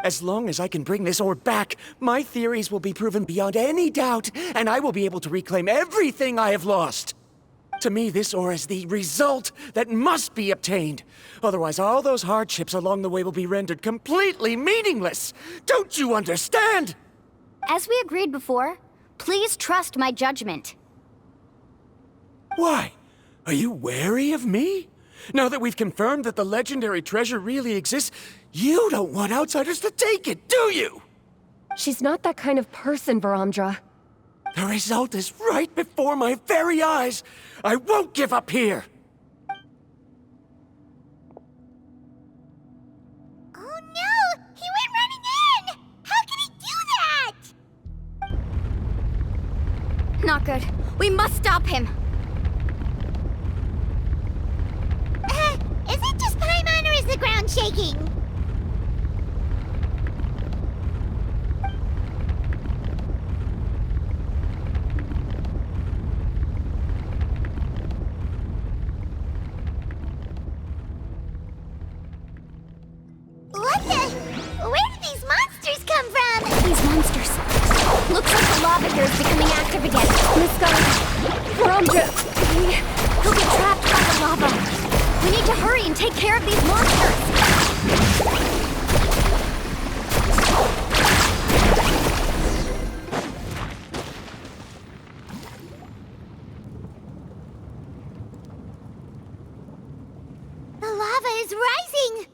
As long as I can bring this ore back, my theories will be proven beyond any doubt, and I will be able to reclaim everything I have lost. To me, this ore is the result that must be obtained. Otherwise, all those hardships along the way will be rendered completely meaningless. Don't you understand? As we agreed before, please trust my judgment. Why? Are you wary of me? Now that we've confirmed that the legendary treasure really exists, you don't want outsiders to take it, do you? She's not that kind of person, Varamdra. The result is right before my very eyes. I won't give up here. Oh no! He went running in! How can he do that? Not good. We must stop him. Is it just Paimon or is the ground shaking? Where did these monsters come from? These monsters. Looks like the lava here is becoming active again. Miss Guide, Varamdra, He'll get trapped by the lava. We need to hurry and take care of these monsters. The lava is rising!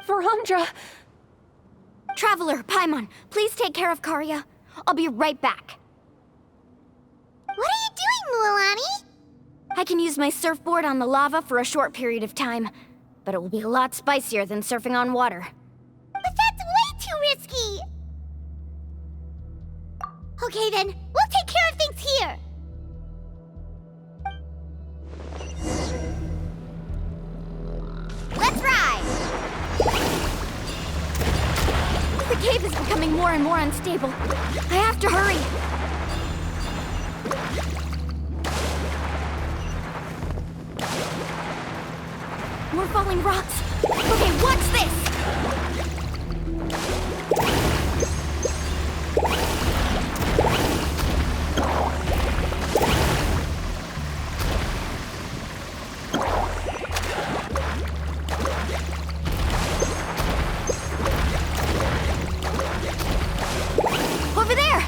Varamdra! Traveler, Paimon, please take care of Karya. I'll be right back. What are you doing, Mualani? I can use my surfboard on the lava for a short period of time, but it will be a lot spicier than surfing on water. But that's way too risky! Okay then, we'll take care of things here! unstable. I have to hurry. More falling rocks. Okay, watch this! Over there!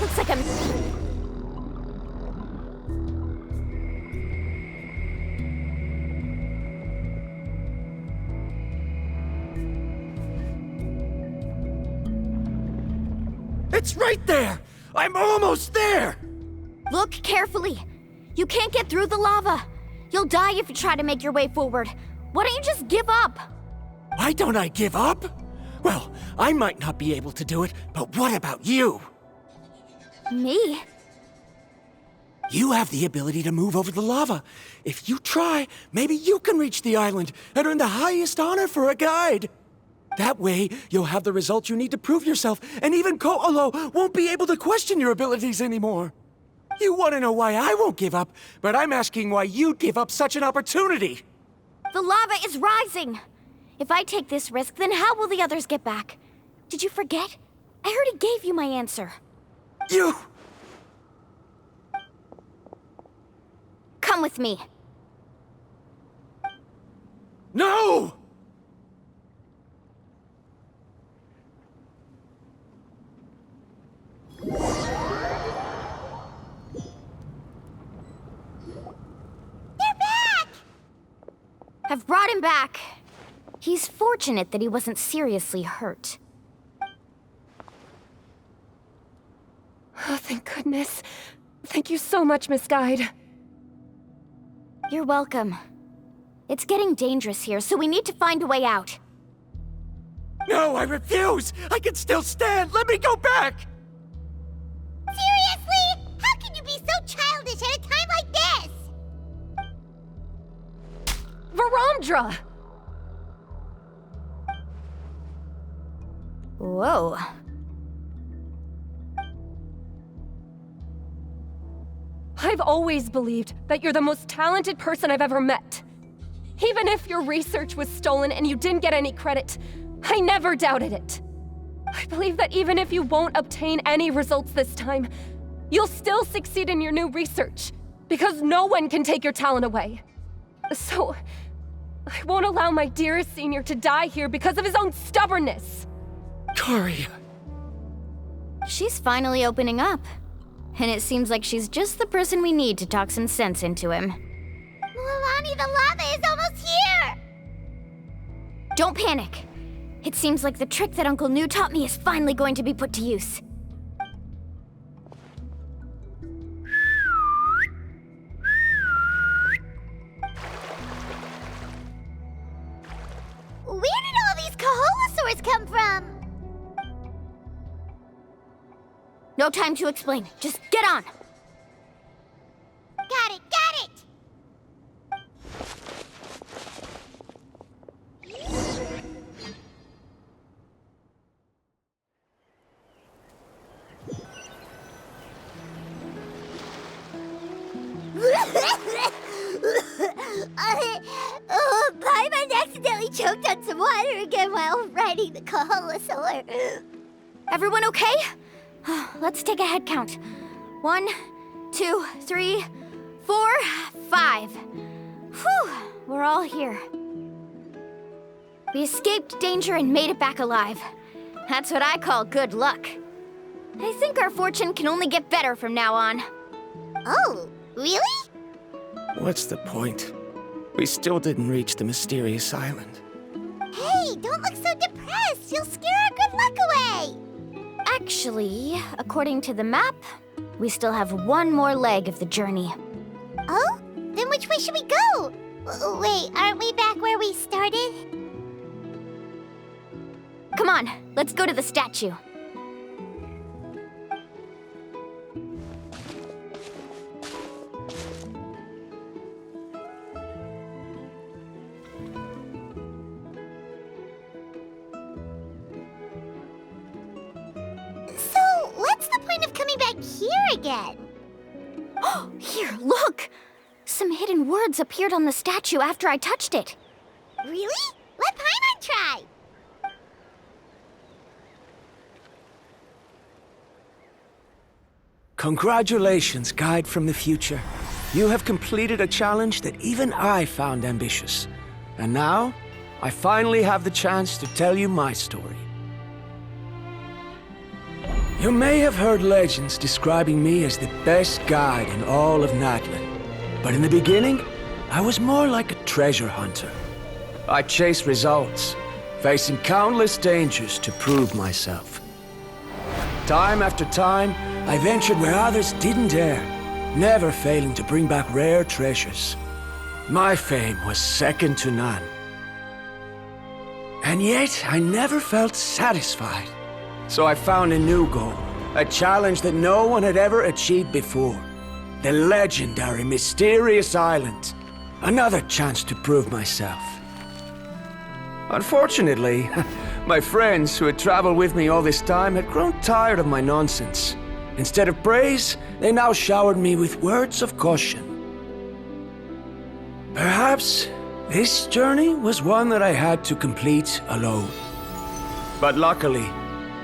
Looks like I'm... It's right there! I'm almost there! Look carefully. You can't get through the lava. You'll die if you try to make your way forward. Why don't you just give up? Why don't I give up? Well, I might not be able to do it, but what about you? Me? You have the ability to move over the lava. If you try, maybe you can reach the island and earn the highest honor for a guide. That way, you'll have the results you need to prove yourself, and even Ko'olo won't be able to question your abilities anymore. You want to know why I won't give up, but I'm asking why you'd give up such an opportunity. The lava is rising. If I take this risk, then how will the others get back? Did you forget? I already gave you my answer. You... Come with me. No! I've brought him back. He's fortunate that he wasn't seriously hurt. Oh, thank goodness. Thank you so much, Miss Guide. You're welcome. It's getting dangerous here, so we need to find a way out. No, I refuse! I can still stand! Let me go back! Seriously? How can you be so childish at a time like this? Verandra! Whoa. I've always believed that you're the most talented person I've ever met. Even if your research was stolen and you didn't get any credit, I never doubted it. I believe that even if you won't obtain any results this time, you'll still succeed in your new research, because no one can take your talent away. So, I won't allow my dearest senior to die here because of his own stubbornness. Kari. She's finally opening up. And it seems like she's just the person we need to talk some sense into him. Mualani, the lava is almost here! Don't panic. It seems like the trick that Uncle New taught me is finally going to be put to use. Where did all these Koholosaurs come from? No time to explain. Just get on. Got it, got it! Paimon accidentally choked on some water again while riding the Koholosaur. Everyone okay? Let's take a head count. 1, 2, 3, 4, 5. Whew, we're all here. We escaped danger and made it back alive. That's what I call good luck. I think our fortune can only get better from now on. Oh, really? What's the point? We still didn't reach the mysterious island. Hey, don't look so depressed. You'll scare our good luck away. Actually, according to the map, we still have one more leg of the journey. Oh? Then which way should we go? Wait, aren't we back where we started? Come on, let's go to the statue. kept coming back here again? Oh, here, look! Some hidden words appeared on the statue after I touched it. Really? Let Paimon try. Congratulations, guide from the future. You have completed a challenge that even I found ambitious. And now, I finally have the chance to tell you my story. You may have heard legends describing me as the best guide in all of Natlan. But in the beginning, I was more like a treasure hunter. I chased results, facing countless dangers to prove myself. Time after time, I ventured where others didn't dare, never failing to bring back rare treasures. My fame was second to none. And yet, I never felt satisfied. So I found a new goal, a challenge that no one had ever achieved before. The legendary Mysterious Island. Another chance to prove myself. Unfortunately, my friends who had traveled with me all this time had grown tired of my nonsense. Instead of praise, they now showered me with words of caution. Perhaps this journey was one that I had to complete alone. But luckily,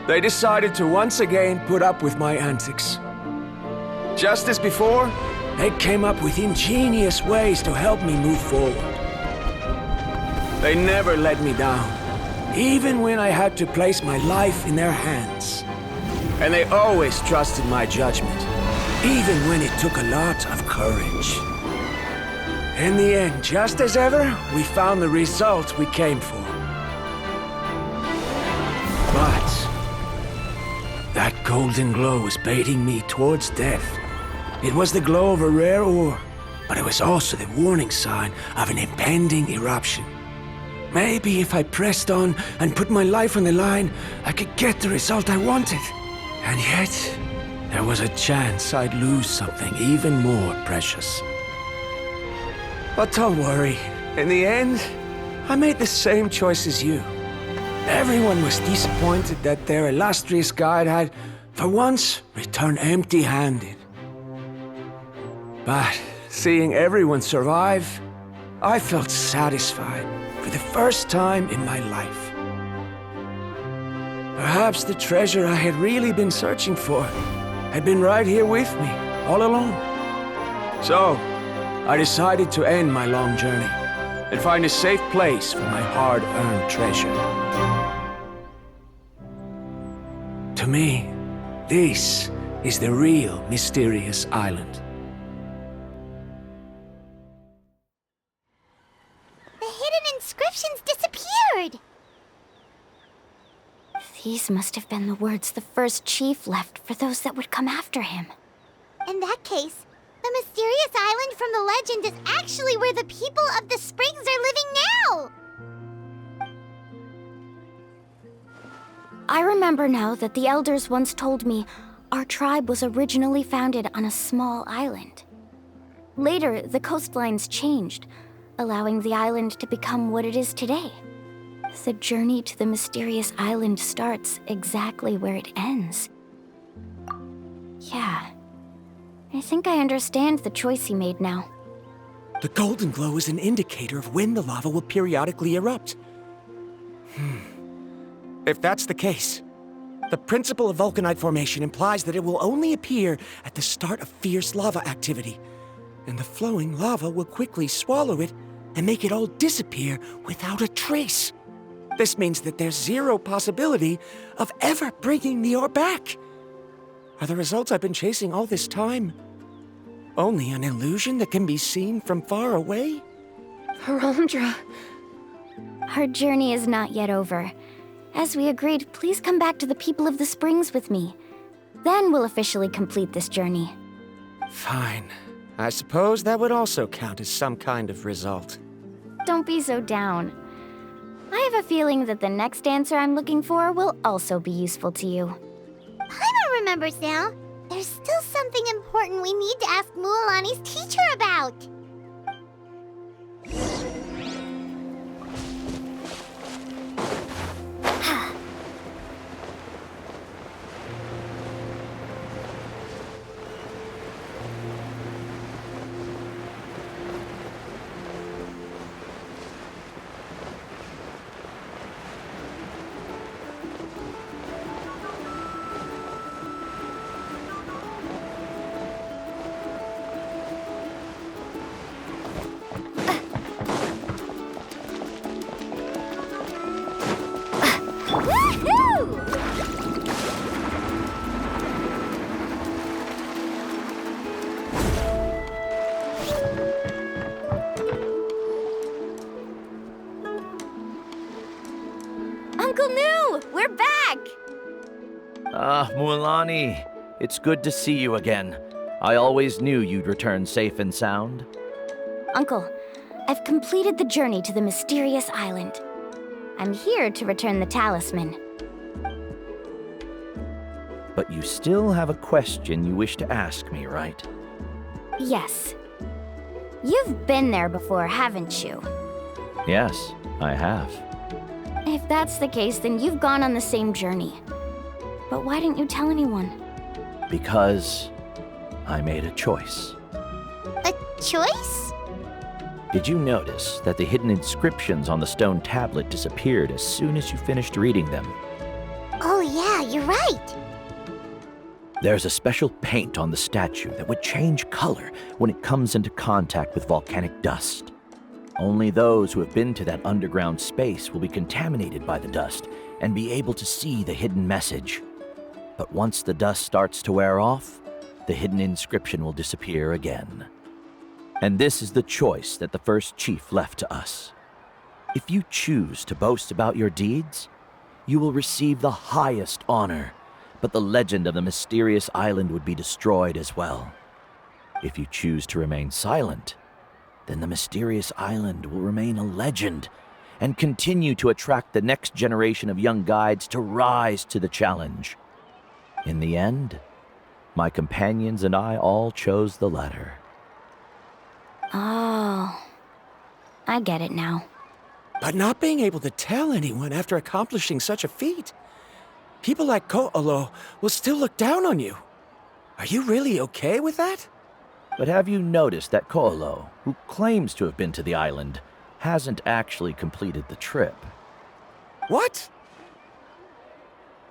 they decided to once again put up with my antics. Just as before, they came up with ingenious ways to help me move forward. They never let me down, even when I had to place my life in their hands. And they always trusted my judgment, even when it took a lot of courage. In the end, just as ever, we found the result we came for. But that golden glow was baiting me towards death. It was the glow of a rare ore, but it was also the warning sign of an impending eruption. Maybe if I pressed on and put my life on the line, I could get the result I wanted. And yet, there was a chance I'd lose something even more precious. But don't worry, in the end, I made the same choice as you. Everyone was disappointed that their illustrious guide had, for once, returned empty-handed. But seeing everyone survive, I felt satisfied for the first time in my life. Perhaps the treasure I had really been searching for had been right here with me, all along. So, I decided to end my long journey and find a safe place for my hard-earned treasure. To me, this is the real Mysterious Island. The hidden inscriptions disappeared! These must have been the words the first chief left for those that would come after him. In that case, the Mysterious Island from the legend is actually where the people of the Springs are living now! I remember now that the elders once told me our tribe was originally founded on a small island. Later, the coastlines changed, allowing the island to become what it is today. The journey to the Mysterious Island starts exactly where it ends. Yeah. I think I understand the choice he made now. The golden glow is an indicator of when the lava will periodically erupt. If that's the case, the principle of vulcanite formation implies that it will only appear at the start of fierce lava activity, and the flowing lava will quickly swallow it and make it all disappear without a trace. This means that there's zero possibility of ever bringing the ore back. Are the results I've been chasing all this time only an illusion that can be seen from far away? Harondra. Our journey is not yet over. As we agreed, please come back to the people of the Springs with me. Then we'll officially complete this journey. Fine. I suppose that would also count as some kind of result. Don't be so down. I have a feeling that the next answer I'm looking for will also be useful to you. Paimon remembers now. There's still something important we need to ask Mualani's teacher about. Ah, Mualani. It's good to see you again. I always knew you'd return safe and sound. Uncle, I've completed the journey to the mysterious island. I'm here to return the talisman. But you still have a question you wish to ask me, right? Yes. You've been there before, haven't you? Yes, I have. If that's the case, then you've gone on the same journey. But why didn't you tell anyone? Because I made a choice. A choice? Did you notice that the hidden inscriptions on the stone tablet disappeared as soon as you finished reading them? Oh yeah, you're right. There's a special paint on the statue that would change color when it comes into contact with volcanic dust. Only those who have been to that underground space will be contaminated by the dust and be able to see the hidden message. But once the dust starts to wear off, the hidden inscription will disappear again. And this is the choice that the first chief left to us. If you choose to boast about your deeds, you will receive the highest honor, but the legend of the mysterious island would be destroyed as well. If you choose to remain silent, then the mysterious island will remain a legend and continue to attract the next generation of young guides to rise to the challenge. In the end, my companions and I all chose the latter. Oh, I get it now. But not being able to tell anyone after accomplishing such a feat. People like Ko'olo will still look down on you. Are you really okay with that? But have you noticed that Ko'olo, who claims to have been to the island, hasn't actually completed the trip? What?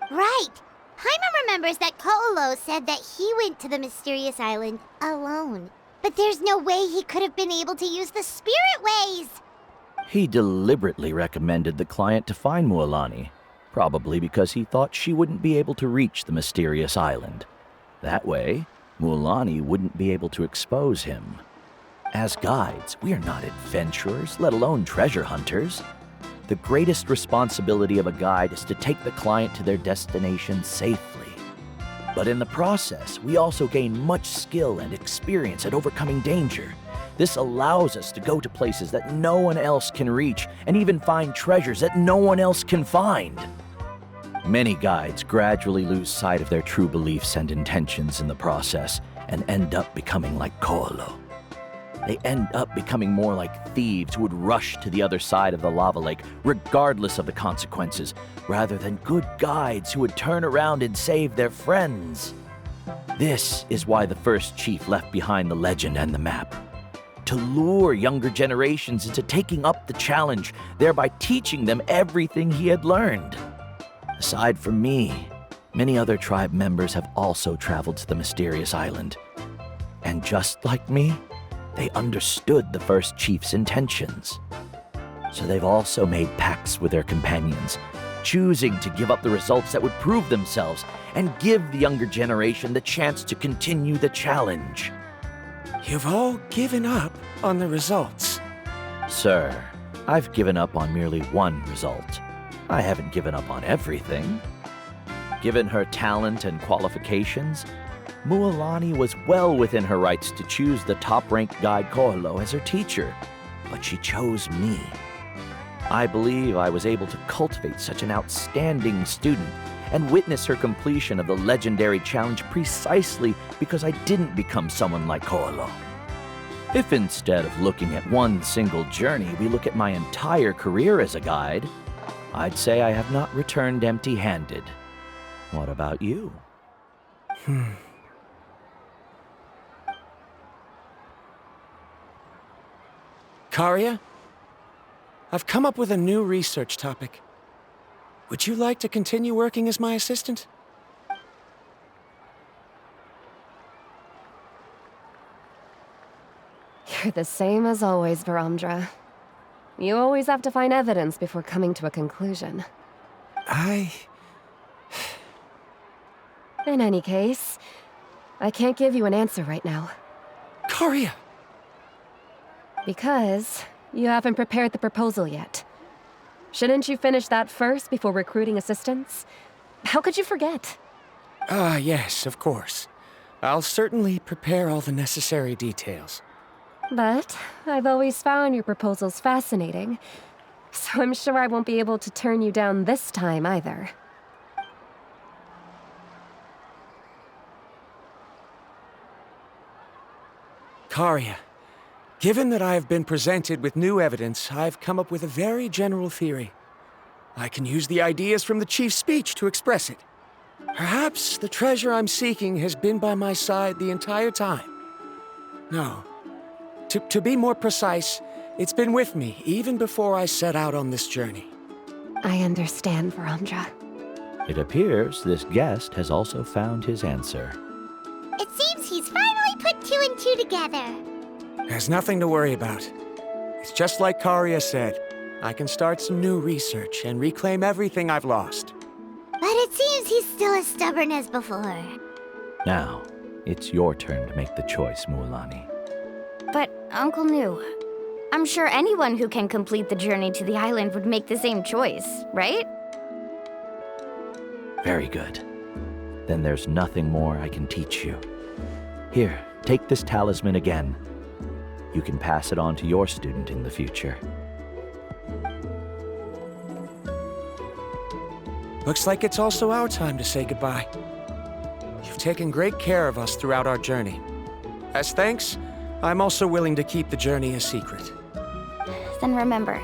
Right. Paimon remembers that Ko'olo said that he went to the mysterious island alone. But there's no way he could have been able to use the spirit ways! He deliberately recommended the client to find Mualani, probably because he thought she wouldn't be able to reach the mysterious island. That way, Mualani wouldn't be able to expose him. As guides, we are not adventurers, let alone treasure hunters. The greatest responsibility of a guide is to take the client to their destination safely. But in the process, we also gain much skill and experience at overcoming danger. This allows us to go to places that no one else can reach and even find treasures that no one else can find. Many guides gradually lose sight of their true beliefs and intentions in the process and end up becoming like Ko'olo. They end up becoming more like thieves who would rush to the other side of the lava lake regardless of the consequences, rather than good guides who would turn around and save their friends. This is why the first chief left behind the legend and the map. To lure younger generations into taking up the challenge, thereby teaching them everything he had learned. Aside from me, many other tribe members have also traveled to the mysterious island. And just like me, they understood the first chief's intentions. So they've also made pacts with their companions, choosing to give up the results that would prove themselves and give the younger generation the chance to continue the challenge. You've all given up on the results. Sir, I've given up on merely one result. I haven't given up on everything. Given her talent and qualifications, Mualani was well within her rights to choose the top-ranked guide Ko'olo as her teacher, but she chose me. I believe I was able to cultivate such an outstanding student and witness her completion of the legendary challenge precisely because I didn't become someone like Ko'olo. If instead of looking at one single journey, we look at my entire career as a guide, I'd say I have not returned empty-handed. What about you? Karia, I've come up with a new research topic. Would you like to continue working as my assistant? You're the same as always, Varamdra. You always have to find evidence before coming to a conclusion. In any case, I can't give you an answer right now. Karia! Because you haven't prepared the proposal yet. Shouldn't you finish that first before recruiting assistants? How could you forget? Ah, yes, of course. I'll certainly prepare all the necessary details. But I've always found your proposals fascinating, so I'm sure I won't be able to turn you down this time either. Karia, given that I have been presented with new evidence, I've come up with a very general theory. I can use the ideas from the Chief's speech to express it. Perhaps the treasure I'm seeking has been by my side the entire time. No. To be more precise, it's been with me even before I set out on this journey. I understand, Verandra. It appears this guest has also found his answer. It seems he's finally put 2 and 2 together. There's nothing to worry about. It's just like Karia said. I can start some new research and reclaim everything I've lost. But it seems he's still as stubborn as before. Now, it's your turn to make the choice, Mualani. But, Uncle Nu, I'm sure anyone who can complete the journey to the island would make the same choice, right? Very good. Then there's nothing more I can teach you. Here, take this talisman again. You can pass it on to your student in the future. Looks like it's also our time to say goodbye. You've taken great care of us throughout our journey. As thanks, I'm also willing to keep the journey a secret. Then remember,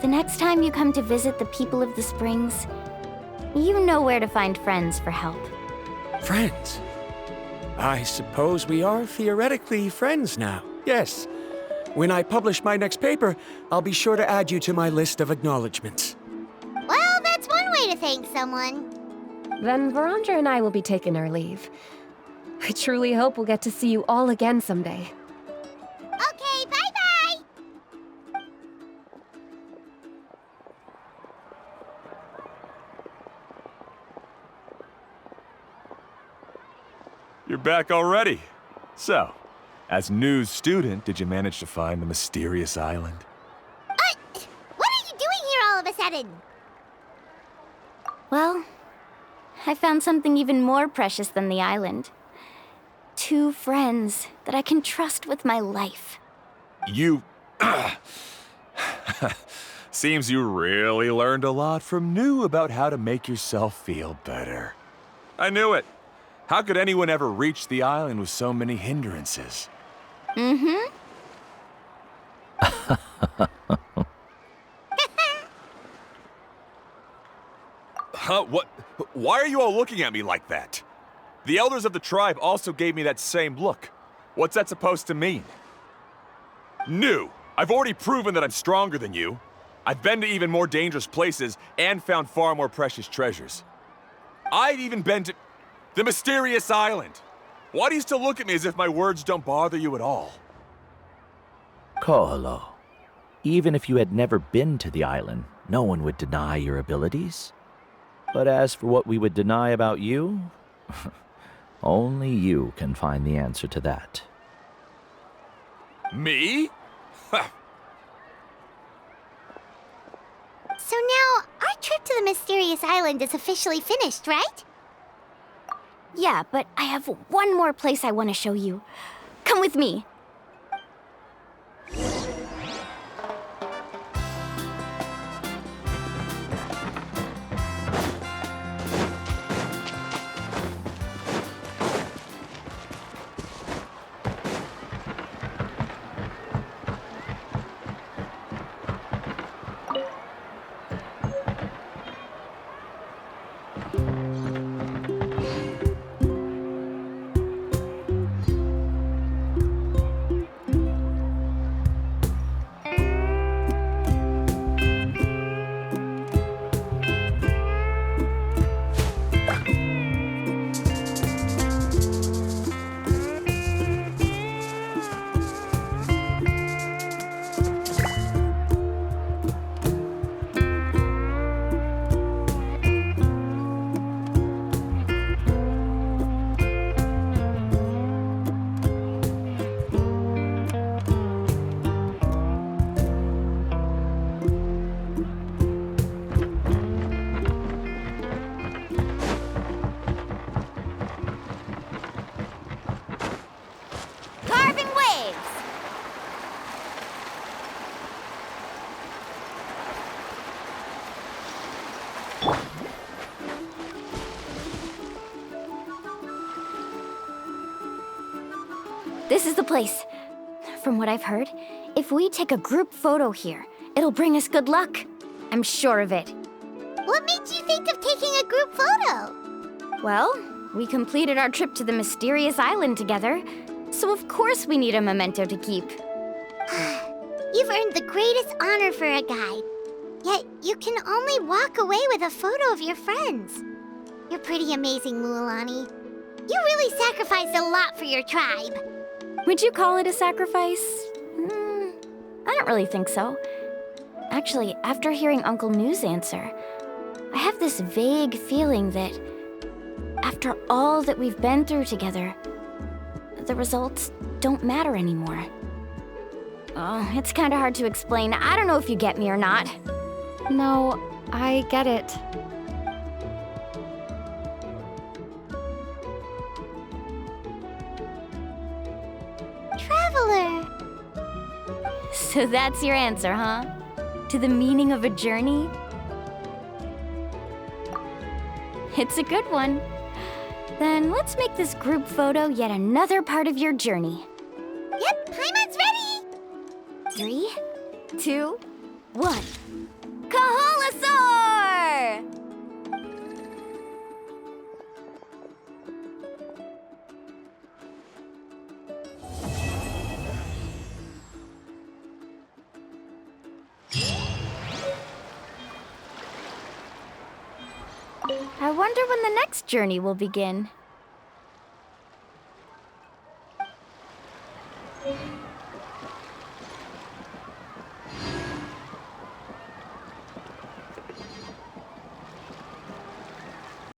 the next time you come to visit the people of the Springs, you know where to find friends for help. Friends? I suppose we are theoretically friends now, yes. When I publish my next paper, I'll be sure to add you to my list of acknowledgements. Well, that's one way to thank someone. Then Verandra and I will be taking our leave. I truly hope we'll get to see you all again someday. Okay, bye-bye! You're back already. So, as Nu's student, did you manage to find the mysterious island? What are you doing here all of a sudden? Well, I found something even more precious than the island. 2 friends that I can trust with my life. You... Seems you really learned a lot from Nu about how to make yourself feel better. I knew it. How could anyone ever reach the island with so many hindrances? Mm-hmm. Huh? What? Why are you all looking at me like that? The elders of the tribe also gave me that same look. What's that supposed to mean? Nu, I've already proven that I'm stronger than you. I've been to even more dangerous places and found far more precious treasures. I've even been to the mysterious island. Why do you still look at me as if my words don't bother you at all? Ko'olo, even if you had never been to the island, no one would deny your abilities. But as for what we would deny about you, only you can find the answer to that. Me? So now, our trip to the mysterious island is officially finished, right? Yeah, but I have one more place I want to show you. Come with me. This is the place. From what I've heard, if we take a group photo here, it'll bring us good luck. I'm sure of it. What made you think of taking a group photo? Well, we completed our trip to the mysterious island together, so of course we need a memento to keep. You've earned the greatest honor for a guide. Yet, you can only walk away with a photo of your friends. You're pretty amazing, Mualani. You really sacrificed a lot for your tribe. Would you call it a sacrifice? I don't really think so. Actually, after hearing Uncle New's answer, I have this vague feeling that after all that we've been through together, the results don't matter anymore. Oh, it's kind of hard to explain. I don't know if you get me or not. No, I get it. Traveler! So that's your answer, huh? To the meaning of a journey? It's a good one. Then let's make this group photo yet another part of your journey. Yep, Paimon's ready! 3, 2, 1. Kaholasaur! I wonder when the next journey will begin.